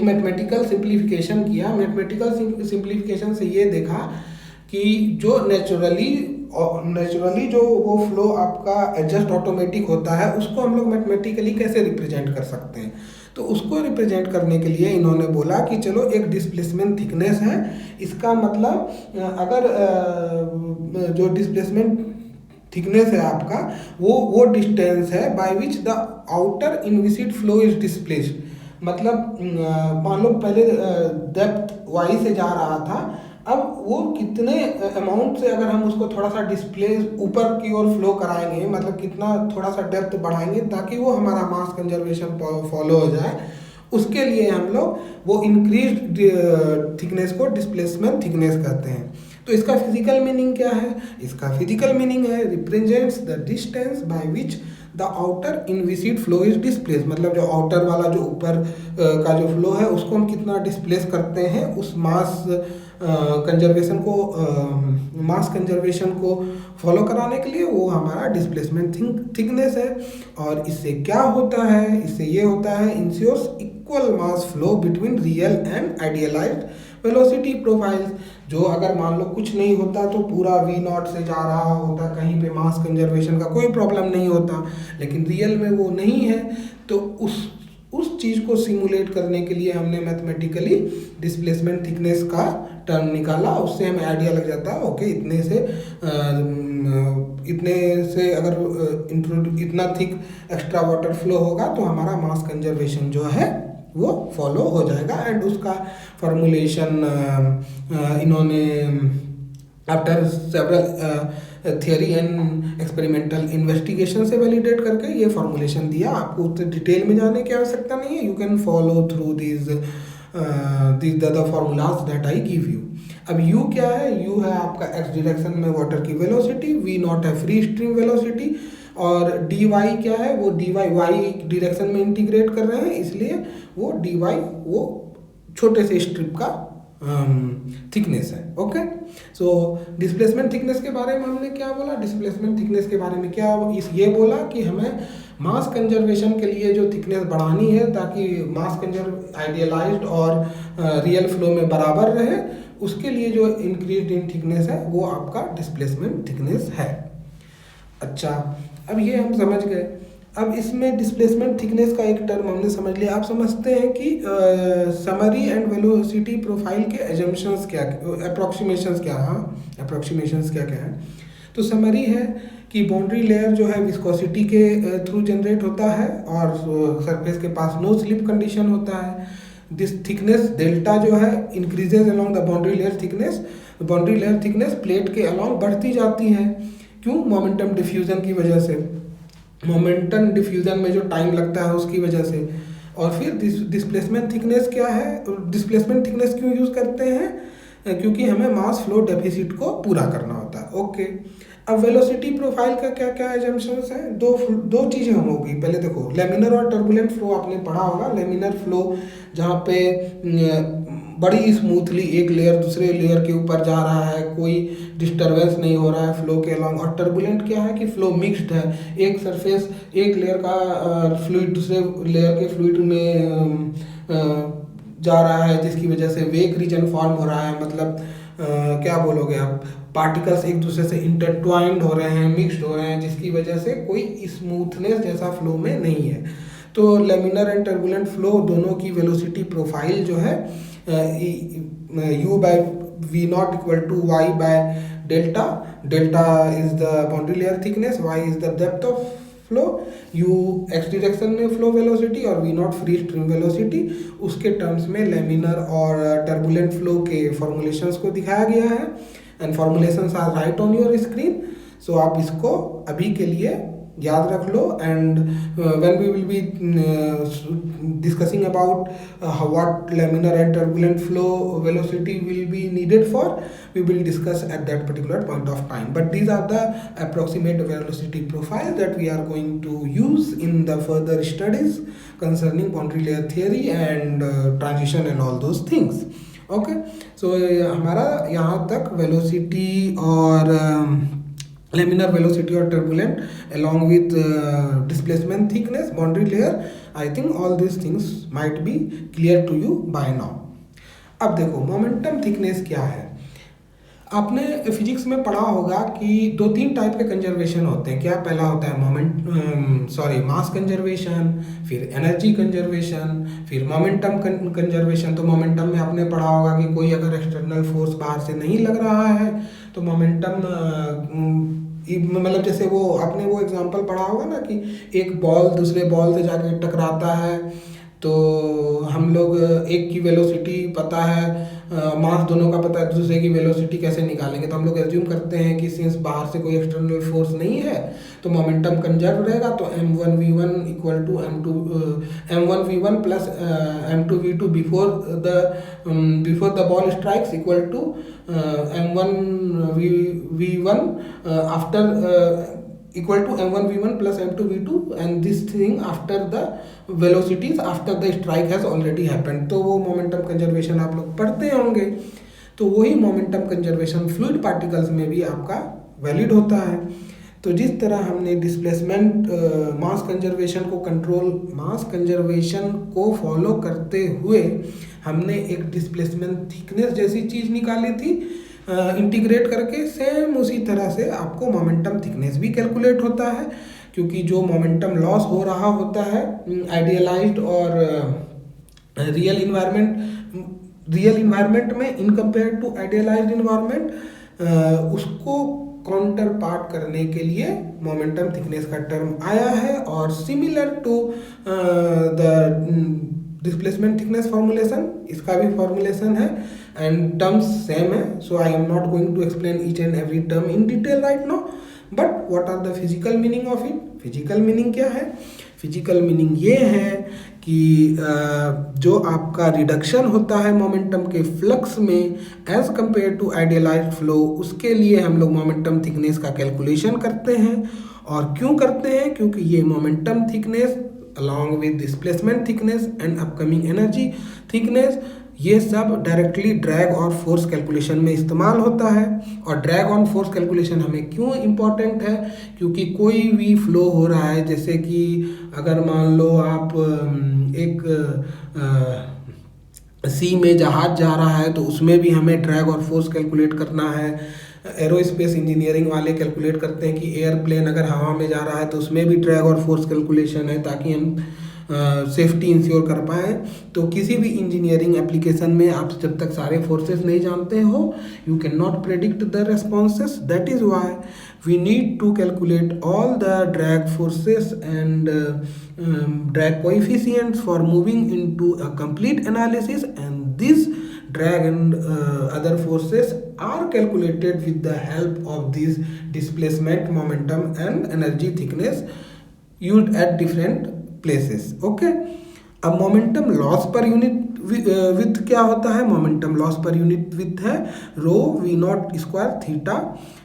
मैथमेटिकल सिंप्लीफिकेशन किया. मैथमेटिकल सिंप्लीफिकेशन से ये देखा कि जो नेचुरली जो वो फ्लो आपका एडजस्ट ऑटोमेटिक होता है उसको हम लोग मैथमेटिकली कैसे रिप्रेजेंट कर सकते हैं. तो उसको रिप्रेजेंट करने के लिए इन्होंने बोला कि चलो एक डिस्प्लेसमेंट थिकनेस है. इसका मतलब अगर जो डिस्प्लेसमेंट थिकनेस है आपका वो डिस्टेंस है by which the outer inviscid flow is displaced. मतलब मान लो पहले डेप्थ वाई से जा रहा था, अब वो कितने अमाउंट से अगर हम उसको थोड़ा सा डिस्प्लेस ऊपर की ओर फ्लो कराएंगे, मतलब कितना थोड़ा सा डेप्थ बढ़ाएंगे ताकि वो हमारा मास कंजर्वेशन फॉलो हो जाए, उसके लिए हम लोग वो इंक्रीज थिकनेस को डिस्प्लेसमेंट थिकनेस कहते हैं. तो इसका फिजिकल मीनिंग क्या है? इसका फिजिकल मीनिंग है represents the distance by which the outer inviscid flow is displace. मतलब जो आउटर वाला जो ऊपर का जो फ्लो है उसको हम कितना डिस्प्लेस करते हैं उस मास कंजर्वेशन को फॉलो कराने के लिए, वो हमारा डिस्प्लेसमेंट थिकनेस है. और इससे क्या होता है? इससे ये होता है ensures equal mass flow between real and idealized velocity profiles. जो अगर मान लो कुछ नहीं होता तो पूरा V0 से जा रहा होता, कहीं पे मास कंजर्वेशन का कोई प्रॉब्लम नहीं होता, लेकिन रियल में वो नहीं है. तो उस चीज़ को सिमुलेट करने के लिए हमने मैथमेटिकली डिस्प्लेसमेंट थिकनेस का टर्म निकाला. उससे हमें आइडिया लग जाता है ओके इतने से अगर इतना थिक एक्स्ट्रा वाटर फ्लो होगा तो हमारा मास कंजर्वेशन जो है वो फॉलो हो जाएगा. एंड उसका फॉर्मुलेशन इन्होंने after several theory and experimental investigation से वैलिडेट करके ये फॉर्मुलेशन दिया. आपको उतने डिटेल में जाने की आवश्यकता नहीं है. You can follow through these the formulas that I give you. अब u क्या है? u है आपका x डायरेक्शन में वाटर की वेलोसिटी, v0 है फ्री स्ट्रीम वेलोसिटी, और dy क्या है? वो dy y डायरेक्शन में इंटीग्रेट कर रहे हैं, इसलिए वो dy वो छोटे से स्ट्रिप का थिकनेस है. ओके, सो डिस्प्लेसमेंट थिकनेस के बारे में हमने क्या बोला? डिस्प्लेसमेंट थिकनेस के बारे में क्या ये बोला कि हमें मास कंजर्वेशन के लिए जो थिकनेस बढ़ानी है ताकि मास कंजर्व आइडियलाइज्ड और रियल फ्लो में बराबर रहे, उसके लिए जो इंक्रीज इन थिकनेस है वो आपका डिस्प्लेसमेंट थिकनेस है। अच्छा, अब ये हम समझ गए। अब इसमें डिस्प्लेसमेंट थिकनेस का एक टर्म हमने समझ लिया। आप समझते हैं कि समरी एंड वेलोसिटी प्रोफाइल के एजम्पशंस क्या, अप्रोक्सीमेशंस क्या, हाँ अप्रोक्सीमेशंस क्या क्या है। तो समरी है कि बाउंड्री लेयर जो है विस्कोसिटी के थ्रू जनरेट होता है और सरफेस के पास नो स्लिप कंडीशन होता है। दिस थिकनेस डेल्टा जो है increases along the boundary layer thickness. Boundary layer thickness plate के अलोंग बढ़ती जाती है। क्यों? मोमेंटम डिफ्यूजन की वजह से, मोमेंटम डिफ्यूजन में जो टाइम लगता है उसकी वजह से। और फिर डिस्प्लेसमेंट थिकनेस क्या है? डिस्प्लेसमेंट थिकनेस क्यों यूज़ करते हैं? क्योंकि हमें मास फ्लो डेफिसिट को पूरा करना होता है। ओके, अब वेलोसिटी प्रोफाइल का क्या क्या एजम्पशंस हैं? दो चीज़ें हम होगी। पहले देखो, लेमिनर और टर्बुलेंट फ्लो आपने पढ़ा होगा। लेमिनर फ्लो जहाँ पे बड़ी स्मूथली एक लेयर दूसरे लेयर के ऊपर जा रहा है, कोई डिस्टरबेंस नहीं हो रहा है फ्लो के अलॉन्ग। और टर्बुलेंट क्या है कि फ्लो मिक्स्ड है, एक सरफेस एक लेयर का फ्लूइड दूसरे लेयर के फ्लूइड में जा रहा है, जिसकी वजह से वेक रीजन फॉर्म हो रहा है। मतलब क्या बोलोगे आप, पार्टिकल्स एक दूसरे से इंटरट्वाइंड हो रहे हैं, मिक्स्ड हो रहे हैं, जिसकी वजह से कोई स्मूथनेस जैसा फ्लो में नहीं है। तो लेमिनर एंड टर्बुलेंट फ्लो दोनों की वेलोसिटी प्रोफाइल जो है u by v naught equal to y by delta. Delta is the boundary layer thickness, y is the depth of flow, u x direction में flow velocity और v naught free stream velocity। उसके terms में laminar और turbulent flow के formulations को दिखाया गया है and formulations are right on your screen. So आप इसको अभी के लिए याद रख लो। And when we will be discussing about what laminar and turbulent flow velocity will be needed for, we will discuss at that particular point of time. But these are the approximate velocity profile that we are going to use in the further studies concerning boundary layer theory and transition and all those things. Okay, so हमारा यहाँ तक velocity और laminar velocity or turbulent along with displacement thickness, boundary layer, I think all these things might be clear to you by now. अब देखो momentum thickness क्या है। आपने physics में पढ़ा होगा कि 2-3 टाइप के कंजर्वेशन होते हैं। क्या? पहला होता है मास कंजर्वेशन, फिर एनर्जी कंजर्वेशन, फिर मोमेंटम कंजर्वेशन। तो मोमेंटम में आपने पढ़ा होगा कि कोई अगर एक्सटर्नल फोर्स बाहर से नहीं लग रहा है तो मोमेंटम मतलब जैसे वो आपने वो एग्जांपल पढ़ा होगा ना कि एक बॉल दूसरे बॉल से जाके टकराता है, तो हम लोग एक की वेलोसिटी पता है, मास दोनों का पता है, दूसरे की वेलोसिटी कैसे निकालेंगे? तो हम लोग एज्यूम करते हैं कि सिंस बाहर से कोई एक्सटर्नल फोर्स नहीं है तो मोमेंटम कंजर्व रहेगा। तो m1v1 equal to m1v1 plus m2v2 before the ball strikes equal to m1v1 after equal to m1v1 plus m2v2 and this thing after the velocities after the strike has already happened। तो वो momentum conservation आप लोग पढ़ते होंगे। तो वही momentum conservation fluid particles में भी आपका वैलिड होता है। तो जिस तरह हमने डिस्प्लेसमेंट मास कंजर्वेशन को फॉलो करते हुए हमने एक डिस्प्लेसमेंट थिकनेस जैसी चीज़ निकाली थी इंटीग्रेट करके, सेम उसी तरह से आपको मोमेंटम थिकनेस भी कैलकुलेट होता है। क्योंकि जो मोमेंटम लॉस हो रहा होता है आइडियलाइज्ड और रियल इन्वायरमेंट में in compare to idealized environment, उसको काउंटर पार्ट करने के लिए मोमेंटम थिकनेस का टर्म आया है। और similar to the displacement thickness formulation, इसका भी फॉर्मुलेशन है एंड टर्म्स सेम है। So I am not going to explain each and every term in detail right now, but what are the physical meaning of it? Physical meaning क्या है? Physical meaning ये है कि जो आपका reduction होता है मोमेंटम के फ्लक्स में as compare to idealized flow, उसके लिए हम लोग मोमेंटम थिकनेस का कैलकुलेशन करते हैं। और क्यों करते हैं? क्योंकि ये momentum thickness along with displacement thickness and upcoming energy thickness ये सब डायरेक्टली ड्रैग और फोर्स कैलकुलेशन में इस्तेमाल होता है। और ड्रैग ऑन फोर्स कैलकुलेशन हमें क्यों इम्पोर्टेंट है, क्योंकि कोई भी फ्लो हो रहा है, जैसे कि अगर मान लो आप एक सी में जहाज जा रहा है तो उसमें भी हमें ड्रैग और फोर्स कैलकुलेट करना है। एरोस्पेस इंजीनियरिंग वाले कैलकुलेट करते हैं कि एयरप्लेन अगर हवा में जा रहा है तो उसमें भी ड्रैग और फोर्स कैलकुलेशन है, ताकि हम सेफ्टी इंश्योर कर पाएँ। तो किसी भी इंजीनियरिंग एप्लीकेशन में आप जब तक सारे फोर्सेस नहीं जानते हो, you can not predict the responses. That is why we need to calculate all the drag forces and drag coefficients for moving into a complete analysis, and these drag and other forces are calculated with the help of these displacement, momentum and energy thickness used at different places. Okay, अब momentum loss per unit width क्या होता है? Momentum loss per unit width है rho V naught square theta,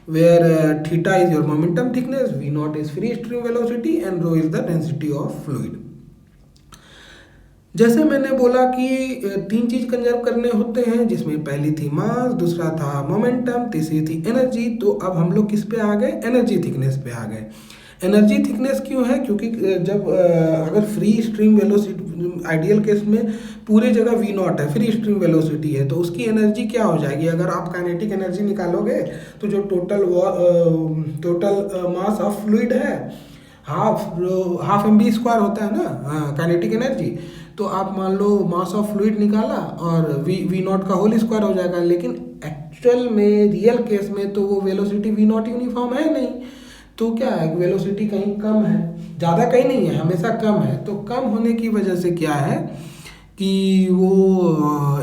where theta is your momentum thickness, V naught is free stream velocity and rho is the density of fluid. जैसे मैंने बोला कि तीन चीज कंजर्व करने होते हैं, जिसमें पहली थी मास, दूसरा था मोमेंटम, तीसरी थी एनर्जी। तो अब हम लोग किस पे आ गए? एनर्जी थिकनेस पे आ गए। एनर्जी थिकनेस क्यों है? क्योंकि जब अगर free stream velocity, ideal case में पूरे जगह वी नॉट है, फ्री स्ट्रीम वेलोसिटी है, तो उसकी एनर्जी क्या हो जाएगी? अगर आप काइनेटिक एनर्जी निकालोगे तो जो टोटल मास ऑफ फ्लूइड है हाफ mv स्क्वायर होता है ना काइनेटिक एनर्जी। तो आप मान लो मास ऑफ फ्लूइड निकाला और वी नॉट का होल स्क्वायर हो जाएगा, लेकिन एक्चुअल में रियल केस में तो वो वेलोसिटी वी नॉट यूनिफॉर्म है नहीं। तो क्या है, वेलोसिटी कहीं कम है, ज़्यादा कहीं नहीं है, हमेशा कम है। तो कम होने की वजह से क्या है कि वो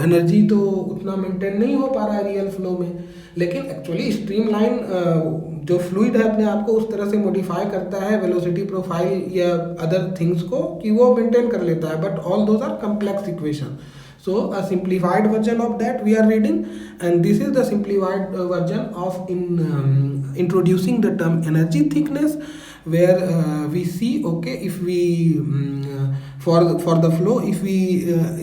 एनर्जी तो उतना मेंटेन नहीं हो पा रहा है रियल फ्लो में। लेकिन एक्चुअली स्ट्रीमलाइन जो फ्लूइड है अपने आप को उस तरह से मॉडिफाई करता है वेलोसिटी प्रोफाइल या अदर थिंग्स को कि वो मेंटेन कर लेता है, but all those are complex equation. So a simplified version of that we are reading, and this is the simplified version of introducing the term energy thickness, where we see, okay, if we for the flow, if we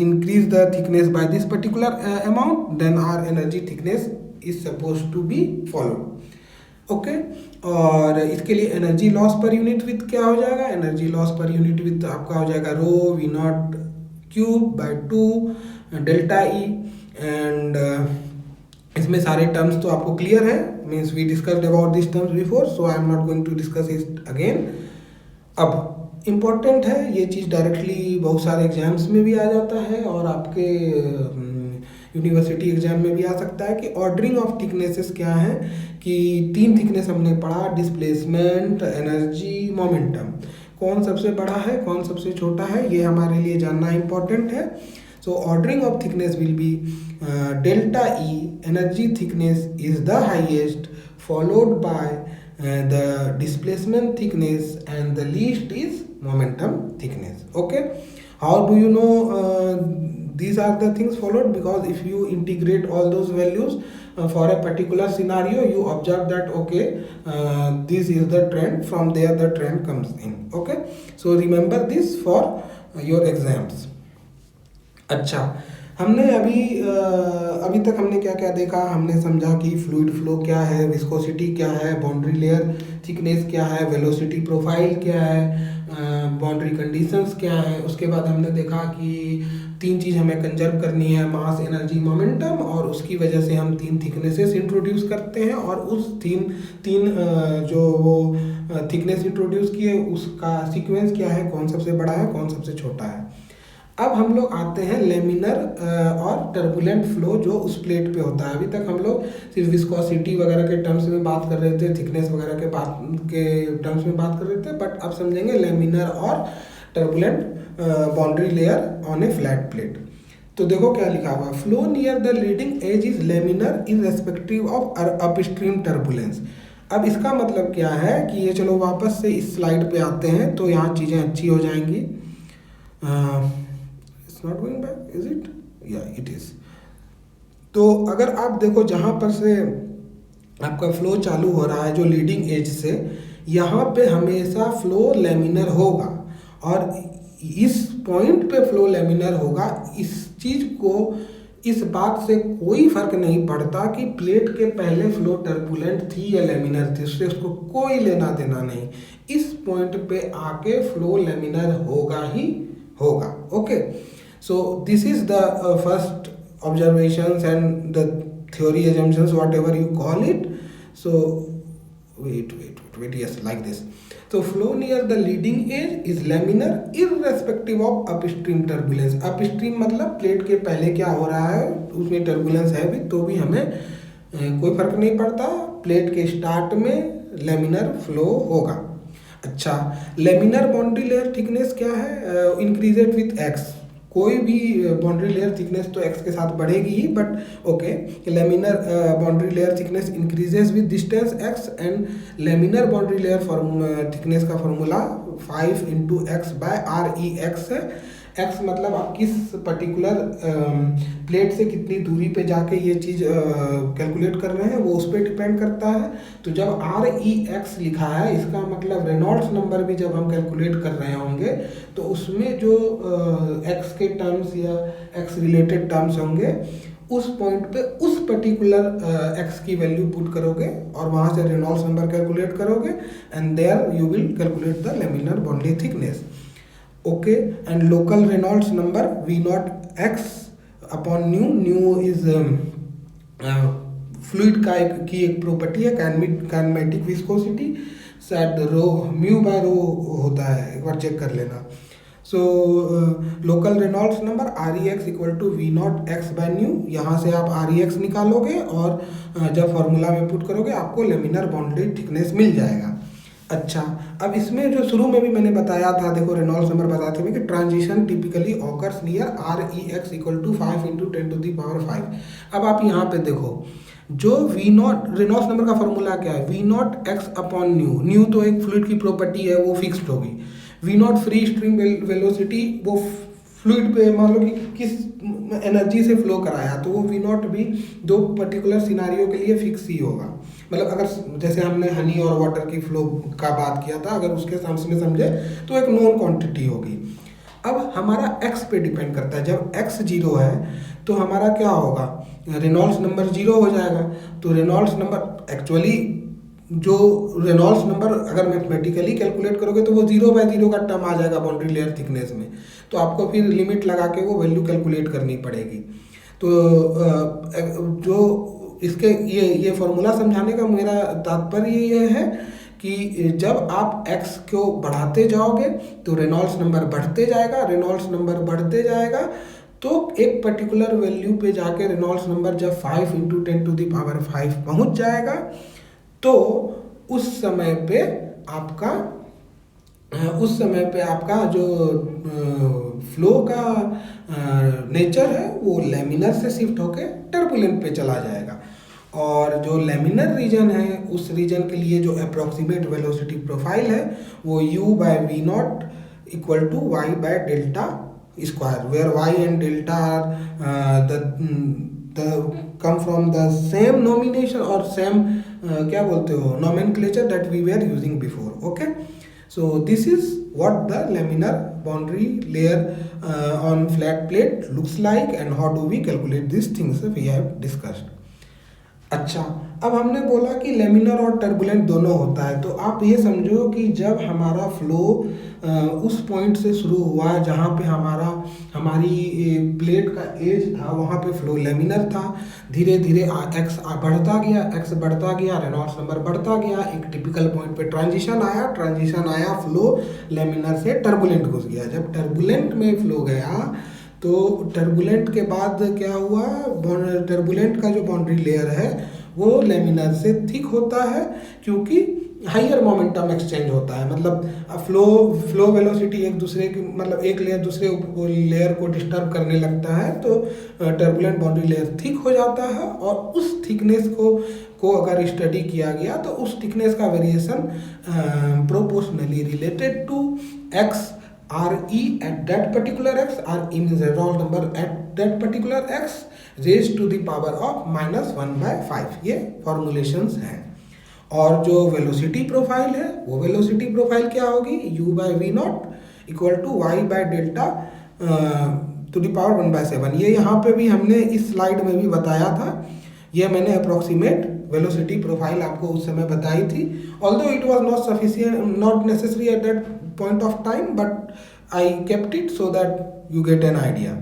increase the thickness by this particular amount, then our energy thickness is supposed to be followed. Okay और इसके लिए energy loss per unit width क्या हो जाएगा? Energy loss per unit width आपका हो जाएगा rho V naught cube by 2 delta E. And इसमें सारे टर्म्स तो आपको क्लियर है, means we discussed about this terms before, so I am not going to discuss it again. अब important है ये चीज़, डायरेक्टली बहुत सारे एग्जाम्स में भी आ जाता है और आपके यूनिवर्सिटी एग्जाम में भी आ सकता है कि ऑर्डरिंग ऑफ थिकनेसेस क्या है, कि तीन थिकनेस हमने पढ़ा, डिस्प्लेसमेंट, एनर्जी, मोमेंटम। कौन सबसे बड़ा है, कौन सबसे छोटा है, ये हमारे लिए जानना इम्पोर्टेंट है। So ordering of thickness will be delta E, energy thickness is the highest, followed by the displacement thickness, and the least is momentum thickness. Okay, how do you know these are the things followed? Because if you integrate all those values for a particular scenario, you observe that okay, this is the trend, from there the trend comes in. Okay, so remember this for your exams. अच्छा, हमने अभी तक हमने क्या क्या देखा? हमने समझा कि फ्लूइड फ्लो क्या है, विस्कोसिटी क्या है, बाउंड्री लेयर थिकनेस क्या है, वेलोसिटी प्रोफाइल क्या है, बाउंड्री कंडीशंस क्या है। उसके बाद हमने देखा कि तीन चीज़ हमें कंजर्व करनी है, मास, एनर्जी, मोमेंटम, और उसकी वजह से हम तीन थिकनेसेस इंट्रोड्यूस करते हैं, और उस तीन जो वो थिकनेस इंट्रोड्यूस किए उसका सीक्वेंस क्या है, कौन सबसे बड़ा है, कौन सबसे छोटा है। अब हम लोग आते हैं लेमिनर और टर्बुलेंट फ्लो जो उस प्लेट पे होता है। अभी तक हम लोग सिर्फ विस्कोसिटी वगैरह के टर्म्स में बात कर रहे थे, थिकनेस वगैरह के टर्म्स में बात कर रहे थे, बट अब समझेंगे लेमिनर और turbulent boundary layer on A flat plate. तो देखो क्या लिखा हुआ, flow near the leading as is laminar irrespective of upstream turbulence. अब इसका मतलब क्या है कि ये, चलो वापस से इस स्लाइड पे आते हैं तो यहाँ चीज़ें अच्छी हो जाएंगी। Not going back, is it? Yeah, it is. तो अगर आप देखो जहाँ पर से आपका फ्लो चालू हो रहा है जो लीडिंग एज से, यहाँ पे हमेशा फ्लो लेमिनर होगा, और इस पॉइंट पे फ्लो लेमिनर होगा। इस चीज़ को इस बात से कोई फर्क नहीं पड़ता कि प्लेट के पहले फ्लो टर्बुलेंट थी या लेमिनर थी, उससे उसको कोई लेना देना नहीं। इस पॉइंट पे आके फ्लो लेमिनर होगा ही होगा। Okay, so this is the first observations and the theory assumptions, whatever you call it. So wait, yes, like this. So flow near the leading edge is laminar irrespective of upstream turbulence. upstream मतलब plate के पहले क्या हो रहा है, उसमें turbulence है भी तो भी हमें कोई फर्क नहीं पड़ता, प्लेट के स्टार्ट में लेमिनर फ्लो होगा। अच्छा, लेमिनर बाउंड्री लेयर थिकनेस क्या है? Increased with X. कोई भी बाउंड्री लेयर थिकनेस तो एक्स के साथ बढ़ेगी ही, but okay, laminar boundary layer thickness increases with distance X and laminar boundary layer thickness का formula 5 into X by R E X है। एक्स मतलब आप किस पर्टिकुलर प्लेट से कितनी दूरी पे जाके ये चीज़ कैलकुलेट कर रहे हैं, वो उस पर डिपेंड करता है। तो जब आर ई एक्स लिखा है, इसका मतलब रेनॉल्ड्स नंबर भी जब हम कैलकुलेट कर रहे होंगे तो उसमें जो एक्स के टर्म्स या एक्स रिलेटेड टर्म्स होंगे, उस पॉइंट पे उस पर्टिकुलर एक्स की वैल्यू पुट करोगे और वहाँ से रेनॉल्ड्स नंबर कैलकुलेट करोगे and there you will calculate the laminar boundary thickness. Okay, and local Reynolds number v naught x upon nu. Nu is fluid का की एक प्रॉपर्टी है, काइनेमेटिक विस्कोसिटी, शायद रो म्यू बाय रो होता है, एक बार चेक कर लेना। So local Reynolds number R E x equal to v naught x by nu, यहाँ से आप आर ई एक्स निकालोगे और जब फॉर्मूला में पुट करोगे आपको लेमिनर बाउंड्री थिकनेस मिल जाएगा। अच्छा, अब इसमें जो शुरू में भी मैंने बताया था, देखो रेनॉल्ड्स नंबर बताते हुए कि transition typically occurs near R E x equal to 5 into 10⁵। अब आप यहाँ पे देखो, जो वी नॉट रेनॉल्ड्स नंबर का फॉर्मूला क्या है? V naught x upon nu. Nu तो एक फ्लूइड की प्रॉपर्टी है, वो फिक्स्ड होगी। V naught free stream velocity, वो फ्लूइड पे मान लो कि किस एनर्जी से फ्लो कराया, तो वो वी नॉट भी दो पर्टिकुलर सिनारियों के लिए फिक्स ही होगा। मतलब अगर जैसे हमने हनी और वाटर की फ्लो का बात किया था, अगर उसके टर्म्स में समझे तो एक नॉन क्वांटिटी होगी। अब हमारा एक्स पे डिपेंड करता है, जब एक्स 0 है तो हमारा क्या होगा? रेनॉल्ड्स नंबर 0 हो जाएगा। तो रेनॉल्ड्स नंबर एक्चुअली जो रेनॉल्ड्स नंबर अगर मैथमेटिकली कैलकुलेट करोगे तो वो 0/0 का टर्म आ जाएगा बाउंड्री लेयर थिकनेस में, तो आपको फिर लिमिट लगा के वो वैल्यू कैलकुलेट करनी पड़ेगी। तो जो इसके ये फॉर्मूला समझाने का मेरा तात्पर्य ये है कि जब आप x को बढ़ाते जाओगे तो रेनॉल्ड्स नंबर बढ़ते जाएगा, रेनॉल्ड्स नंबर बढ़ते जाएगा, तो एक पर्टिकुलर वैल्यू पे जाके रेनॉल्ड्स नंबर जब 5 इंटू 10⁵ पहुंच जाएगा, तो उस समय पे आपका जो फ्लो का नेचर है वो लेमिनर से शिफ्ट होके टर्बुलेंट पे चला जाएगा। और जो लेमिनर रीजन है, उस रीजन के लिए जो अप्रोक्सीमेट वेलोसिटी प्रोफाइल है वो u by v naught equal to y by delta square, where y and delta are come from the same nomination or same क्या बोलते हो nomenclature that we were using before. Okay, so this is what the laminar boundary layer on flat plate looks like and how do we calculate these things we have discussed. अच्छा, अब हमने बोला कि laminar और turbulent दोनों होता है, तो आप ये समझो कि जब हमारा फ्लो उस पॉइंट से शुरू हुआ जहाँ पे हमारी प्लेट का एज था, वहाँ पे फ्लो लेमिनर था। धीरे धीरे एक्स बढ़ता गया, रेनॉल्ड्स नंबर बढ़ता गया, एक टिपिकल पॉइंट पे ट्रांजिशन आया, फ्लो लेमिनर से टर्बुलेंट घुस गया। जब टर्बुलेंट में फ्लो गया तो टर्बुलेंट के बाद क्या हुआ? टर्बुलेंट का जो बाउंड्री लेयर है वो लेमिनर से थिक होता है, क्योंकि हाइयर मोमेंटम एक्सचेंज होता है। मतलब फ्लो वेलोसिटी एक दूसरे की, मतलब एक लेयर दूसरे लेयर को डिस्टर्ब करने लगता है, तो टर्बुलेंट बाउंड्री लेयर थिक हो जाता है। और उस थिकनेस को अगर स्टडी किया गया तो उस थिकनेस का variation proportionally related to x RE at that particular x, RE means Reynolds number at that particular x raised to the power of -1/5, ये फॉर्मुलेशंस हैं। और जो वेलोसिटी प्रोफाइल है, वो वेलोसिटी प्रोफाइल क्या होगी? u by v naught equal to y by delta to the power 1/7। ये यहाँ पे भी हमने इस स्लाइड में भी बताया था, ये मैंने अप्रोक्सीमेट वेलोसिटी प्रोफाइल आपको उस समय बताई थी, although it was not sufficient, not necessary at that point of time, but I kept it so that you get an idea.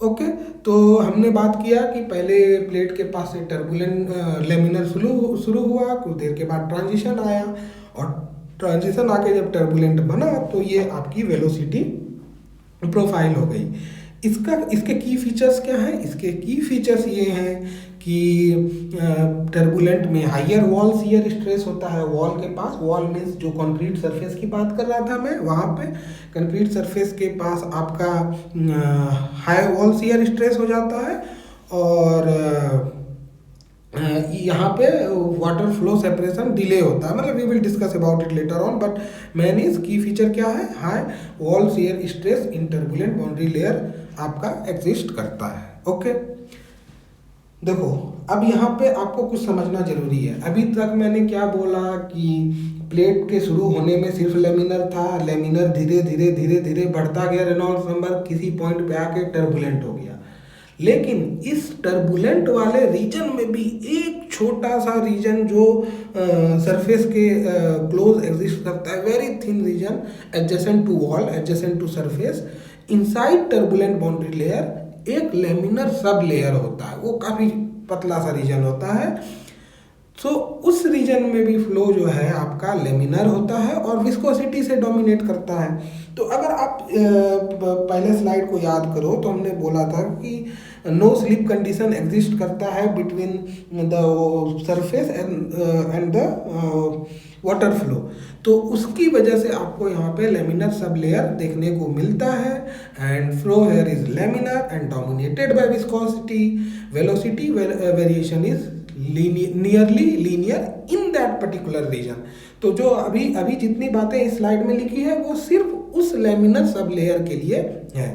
Okay, तो हमने बात किया कि पहले प्लेट के पास से टर्बुलेंट लेमिनर शुरू हुआ, कुछ देर के बाद ट्रांजिशन आया, और ट्रांजिशन आके जब टर्बुलेंट बना तो ये आपकी वेलोसिटी प्रोफाइल हो गई। इसके की फीचर्स क्या हैं? इसके की फीचर्स ये हैं कि टर्बुलेंट में हायर वॉल शियर स्ट्रेस होता है। वॉल के पास, वॉल मीन्स जो कंक्रीट सरफेस की बात कर रहा था मैं, वहाँ पे कंक्रीट सरफेस के पास आपका हाई वॉल शियर स्ट्रेस हो जाता है, और यहाँ पे वाटर फ्लो सेपरेशन डिले होता है, मतलब we will discuss about it later on, but main is key feature क्या है? High wall shear stress in turbulent boundary layer आपका एग्जिस्ट करता है। ओके, देखो अब यहाँ पे आपको कुछ समझना जरूरी है। अभी तक मैंने क्या बोला कि प्लेट के शुरू होने में सिर्फ लेमिनर था, लेमिनर धीरे धीरे धीरे धीरे बढ़ता गया रेनॉल्ड्स नंबर, किसी पॉइंट पे आके टर्बुलेंट हो गया। लेकिन इस टर्बुलेंट वाले रीजन में भी एक छोटा सा रीजन जो सरफेस के क्लोज एग्जिस्ट करता है, very thin region adjacent to wall, adjacent to surface, inside turbulent boundary layer एक लेमिनर सब लेयर होता है, वो काफ़ी पतला सा रीजन होता है। सो उस रीजन में भी फ्लो जो है आपका लेमिनर होता है और विस्कोसिटी से डोमिनेट करता है। तो अगर आप पहले स्लाइड को याद करो तो हमने बोला था कि नो स्लिप कंडीशन एग्जिस्ट करता है between the surface and the water flow, तो उसकी वजह से आपको यहाँ पे लेमिनर सब लेयर देखने को मिलता है। And flow here is laminar and dominated by viscosity, velocity variation is nearly linear in that particular region. तो जो अभी जितनी बातें इस स्लाइड में लिखी है वो सिर्फ उस लेमिनर सब लेयर के लिए है।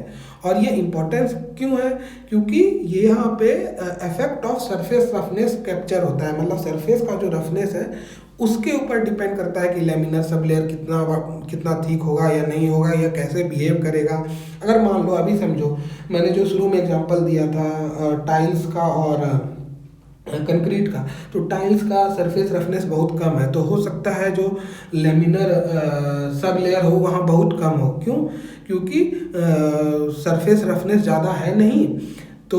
और ये इंपॉर्टेंस क्यों है? क्योंकि ये यहाँ पे effect of surface roughness capture होता है, मतलब सरफेस का जो रफनेस है उसके ऊपर डिपेंड करता है कि लेमिनर सब लेयर कितना थिक होगा या नहीं होगा, या कैसे बिहेव करेगा। अगर मान लो, अभी समझो मैंने जो शुरू में एग्जांपल दिया था टाइल्स का और कंक्रीट का, तो टाइल्स का सरफेस रफनेस बहुत कम है, तो हो सकता है जो लेमिनर सब लेयर हो वहाँ बहुत कम हो। क्यों? क्योंकि सरफेस रफनेस ज़्यादा है नहीं, तो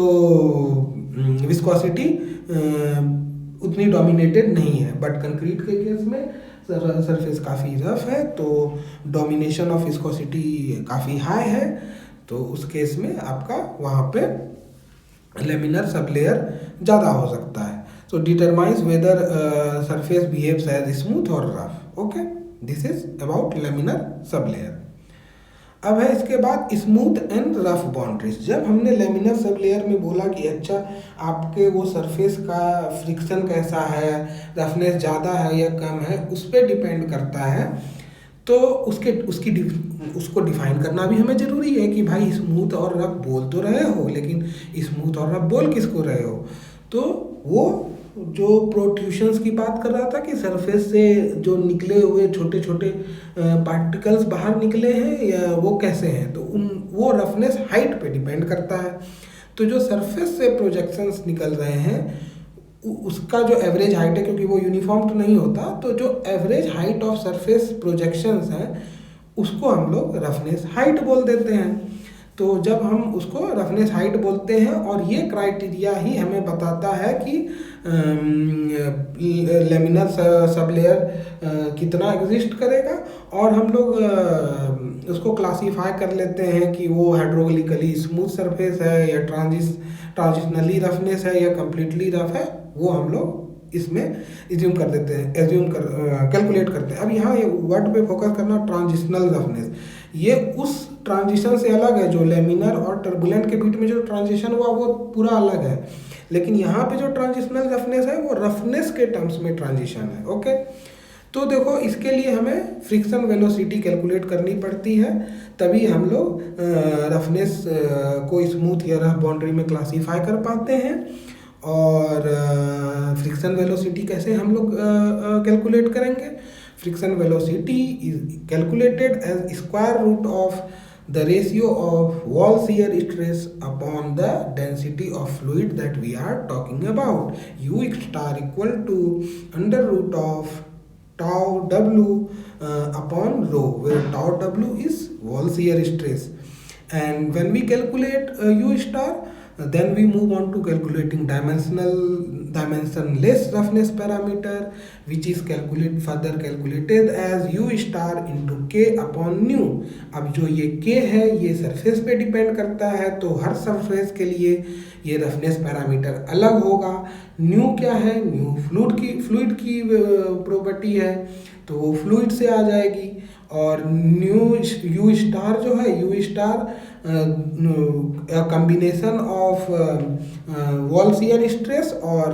विस्कोसिटी उतनी डोमिनेटेड नहीं है। बट कंक्रीट के केस में सरफेस काफ़ी रफ है, तो डोमिनेशन ऑफ विस्कोसिटी काफ़ी हाई है, तो उस केस में आपका वहाँ पे लेमिनर सब लेयर ज़्यादा हो सकता है। सो determines weather surface behaves as smooth और rough. Okay, this is about laminar sub layer. अब है इसके बाद स्मूथ एंड रफ बाउंड्रीज। जब हमने लेमिनर सब लेयर में बोला कि अच्छा आपके वो सरफेस का फ्रिक्शन कैसा है, रफनेस ज़्यादा है या कम है, उस पर डिपेंड करता है, तो उसको डिफाइन करना भी हमें ज़रूरी है कि भाई स्मूथ और रफ बोल तो रहे हो, लेकिन स्मूथ और रफ बोल किसको रहे हो? तो वो जो प्रोट्रूशंस की बात कर रहा था कि सरफेस से जो निकले हुए छोटे छोटे पार्टिकल्स बाहर निकले हैं या वो कैसे हैं, तो वो रफनेस हाइट पे डिपेंड करता है। तो जो सरफेस से प्रोजेक्शंस निकल रहे हैं उसका जो एवरेज हाइट है, क्योंकि वो यूनिफॉर्म तो नहीं होता, तो जो average height of surface projections हैं उसको हम लोग रफनेस हाइट बोल देते हैं। तो जब हम उसको रफनेस हाइट बोलते हैं, और ये क्राइटेरिया ही हमें बताता है कि लेमिनर सब लेयर कितना एग्जिस्ट करेगा, और हम लोग उसको क्लासीफाई कर लेते हैं कि वो हाइड्रोलिकली स्मूथ सरफेस है या ट्रांजिशनली रफनेस है या कम्प्लीटली रफ है, वो हम लोग इसमें एज्यूम कर देते हैं, कैलकुलेट करते हैं। अब यहाँ ये वर्ड पे फोकस करना, ट्रांजिशनल रफनेस, ये उस ट्रांजिशन से अलग है। जो लेमिनर और टर्बुलेंट के बीच में जो ट्रांजिशन हुआ वो पूरा अलग है, लेकिन यहाँ पे जो ट्रांजिशनल रफनेस है वो रफनेस के टर्म्स में ट्रांजिशन है। ओके, तो देखो इसके लिए हमें फ्रिक्शन वेलोसिटी कैलकुलेट करनी पड़ती है, तभी हम लोग रफनेस को स्मूथ या रफ बाउंड्री में क्लासीफाई कर पाते हैं। और फ्रिक्शन वेलोसिटी कैसे हम लोग कैलकुलेट करेंगे? Friction velocity is calculated as square root of the ratio of wall shear stress upon the density of fluid that we are talking about. U star equal to under root of tau w upon rho, where tau w is wall shear stress. And when we calculate U star, then we move on to calculating dimensionless roughness parameter, which is further calculated as U star into K upon nu. अब जो ये K है ये surface पे depend करता है, तो हर surface के लिए ये रफनेस पैरामीटर अलग होगा. न्यू क्या है? न्यू फ्लूइड की प्रॉपर्टी है, तो वो फ्लूइड से आ जाएगी. और यू स्टार जो है, you star combination of wall shear stress और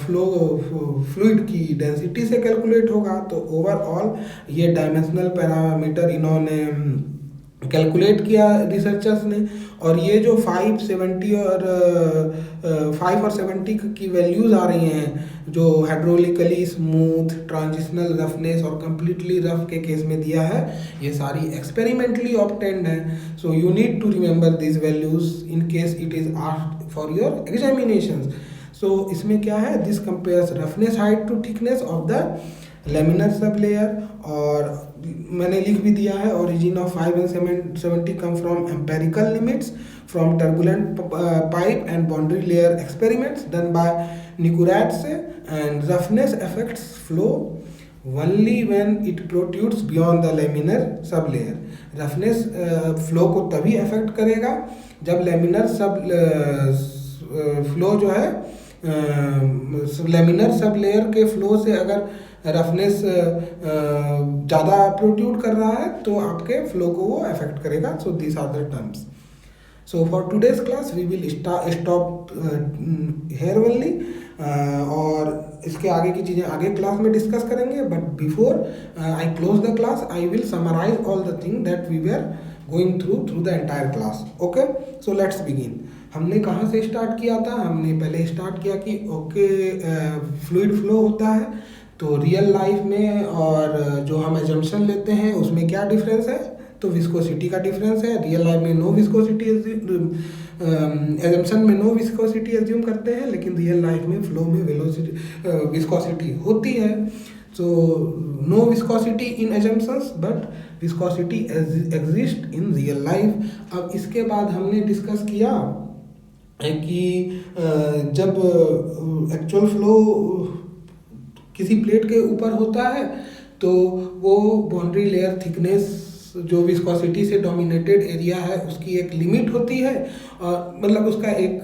फ्लूइड की डेंसिटी से कैलकुलेट होगा. तो ओवरऑल ये डायमेंशनल पैरामीटर इन्होंने कैलकुलेट किया रिसर्चर्स ने, और ये जो 570 और 5 और 70 की वैल्यूज़ आ रही हैं, जो हाइड्रोलिकली स्मूथ, ट्रांजिशनल रफनेस और कम्प्लीटली रफ के केस में दिया है, ये सारी एक्सपेरिमेंटली ऑब्टेन्ड है. So you need to remember this values in case it is asked for your examinations. So इसमें क्या है? This compares roughness height to thickness of the laminar सब लेयर, और मैंने लिख भी दिया है origin of 5 and 70 come from empirical limits from turbulent pipe and boundary layer experiments done by Nicuretts, and roughness affects flow only when it protrudes beyond the laminar sublayer. Roughness flow को तभी affect करेगा जब laminar सब flow जो है laminar sub layer के flow से अगर रफनेस ज़्यादा प्रोट्रूड कर रहा है तो आपके फ्लो को वो अफेक्ट करेगा. So this are the terms. So for today's class we will stop here only, और इसके आगे की चीज़ें आगे क्लास में डिस्कस करेंगे. But before I close the class I will summarize all the thing that we were going through the entire class. Okay, so let's begin. हमने कहाँ से स्टार्ट किया था? हमने पहले स्टार्ट किया कि फ्लूइड फ्लो होता है, तो रियल लाइफ में और जो हम एजम्पशन लेते हैं उसमें क्या डिफरेंस है? तो विस्कोसिटी का डिफरेंस है. रियल लाइफ में नो विस्कोसिटी, एजम्पशन में नो विस्कोसिटी एज्यूम करते हैं, लेकिन रियल लाइफ में फ्लो में विस्कोसिटी होती है. So no viscosity in assumptions but viscosity exist in real life. अब इसके बाद हमने डिस्कस किया है कि जब एक्चुअल फ्लो किसी प्लेट के ऊपर होता है तो वो बाउंड्री लेयर थिकनेस जो विस्कोसिटी से डोमिनेटेड एरिया है उसकी एक लिमिट होती है, और मतलब उसका एक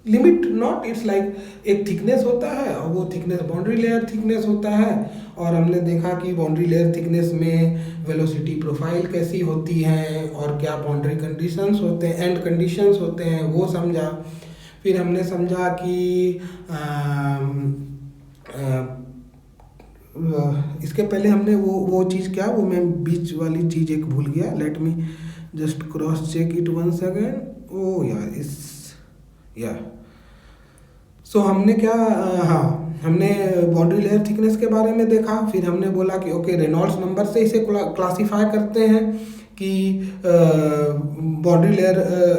लिमिट नॉट इट्स लाइक एक थिकनेस होता है, और वो थिकनेस बाउंड्री लेयर थिकनेस होता है. और हमने देखा कि बाउंड्री लेयर थिकनेस में वेलोसिटी प्रोफाइल कैसी होती है और क्या बाउंड्री कंडीशंस होते हैं, एंड कंडीशंस होते हैं, वो समझा. फिर हमने समझा कि इसके पहले हमने वो चीज़ क्या, वो मैं बीच वाली चीज़ एक भूल गया. Let me just cross check it once again. ओ यार सो हमने क्या, हाँ हमने बाउंड्री लेयर थिकनेस के बारे में देखा. फिर हमने बोला कि ओके रेनॉल्ड्स नंबर से इसे क्लासीफाई करते हैं कि बाउंड्री लेयर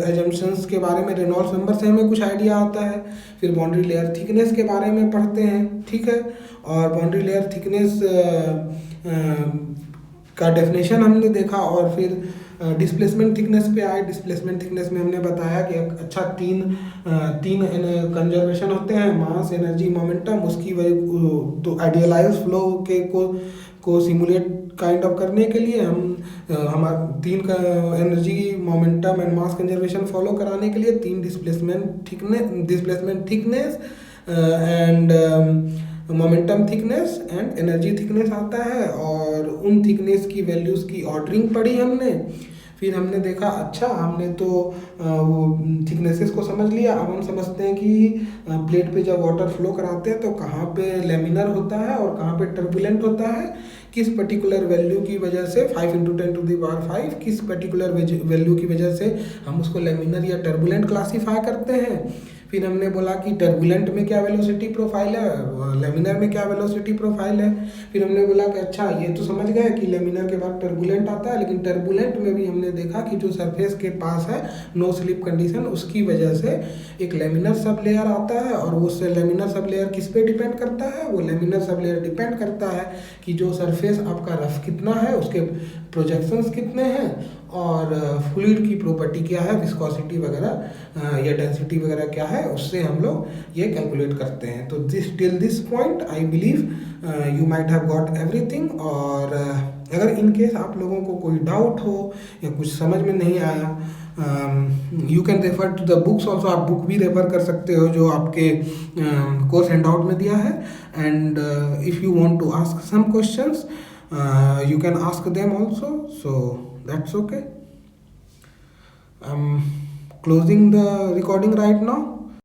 एजम्पशंस के बारे में रेनॉल्ड्स नंबर से हमें कुछ आइडिया आता है. फिर बाउंड्री लेयर थिकनेस के बारे में पढ़ते हैं, ठीक है. और बाउंड्री लेयर थिकनेस का डेफिनेशन हमने देखा, और फिर डिस्प्लेसमेंट थिकनेस पे आए. डिस्प्लेसमेंट थिकनेस में हमने बताया कि अच्छा तीन कंजर्वेशन होते हैं, मास, एनर्जी, मोमेंटम. उसकी वजह तो आइडियलाइज फ्लो के को सिमुलेट काइंड ऑफ करने के लिए हमारा तीन का energy, momentum and mass conservation follow कराने के लिए तीन displacement thickness and momentum thickness and energy thickness आता है. और उन थिकनेस की वैल्यूज़ की ऑर्डरिंग पढ़ी हमने. फिर हमने देखा अच्छा हमने तो वो थिकनेसेस को समझ लिया. अब हम समझते हैं कि प्लेट पे जब वाटर फ्लो कराते हैं तो कहाँ पे लेमिनर होता है और कहाँ पे टर्बुलेंट होता है, किस पर्टिकुलर वैल्यू की वजह से 5 × 10⁵ किस पर्टिकुलर वैल्यू की वजह से हम उसको लेमिनर या टर्बुलेंट क्लासीफाई करते हैं. फिर हमने बोला कि टर्बुलेंट में क्या वेलोसिटी प्रोफाइल है, लेमिनर में क्या वेलोसिटी प्रोफाइल है। फिर हमने बोला कि अच्छा ये तो समझ गए कि लेमिनर के बाद टर्बुलेंट आता है, लेकिन टर्बुलेंट में भी हमने देखा कि जो सरफेस के पास है नो स्लिप कंडीशन, उसकी वजह से एक लेमिनर सब लेयर आता है। और वो लेमिनर सब लेयर किस पे डिपेंड करता है? वो लेमिनर सब लेयर डिपेंड करता है कि जो सरफेस आपका रफ कितना है, उसके प्रोजेक्शंस कितने हैं, और फ्लूइड की प्रॉपर्टी क्या है, विस्कोसिटी वगैरह या डेंसिटी वगैरह क्या है, उससे हम लोग ये कैलकुलेट करते हैं। तो till this point I believe you might have got everything. और अगर इन केस आप लोगों को कोई डाउट हो या कुछ समझ में नहीं आया, you can refer to the books also. आप बुक भी रेफर कर सकते हो जो आपके कोर्स हैंडआउट में दिया है। And if you want to ask some questions you can ask them also, so that's okay. I'm closing the recording right now.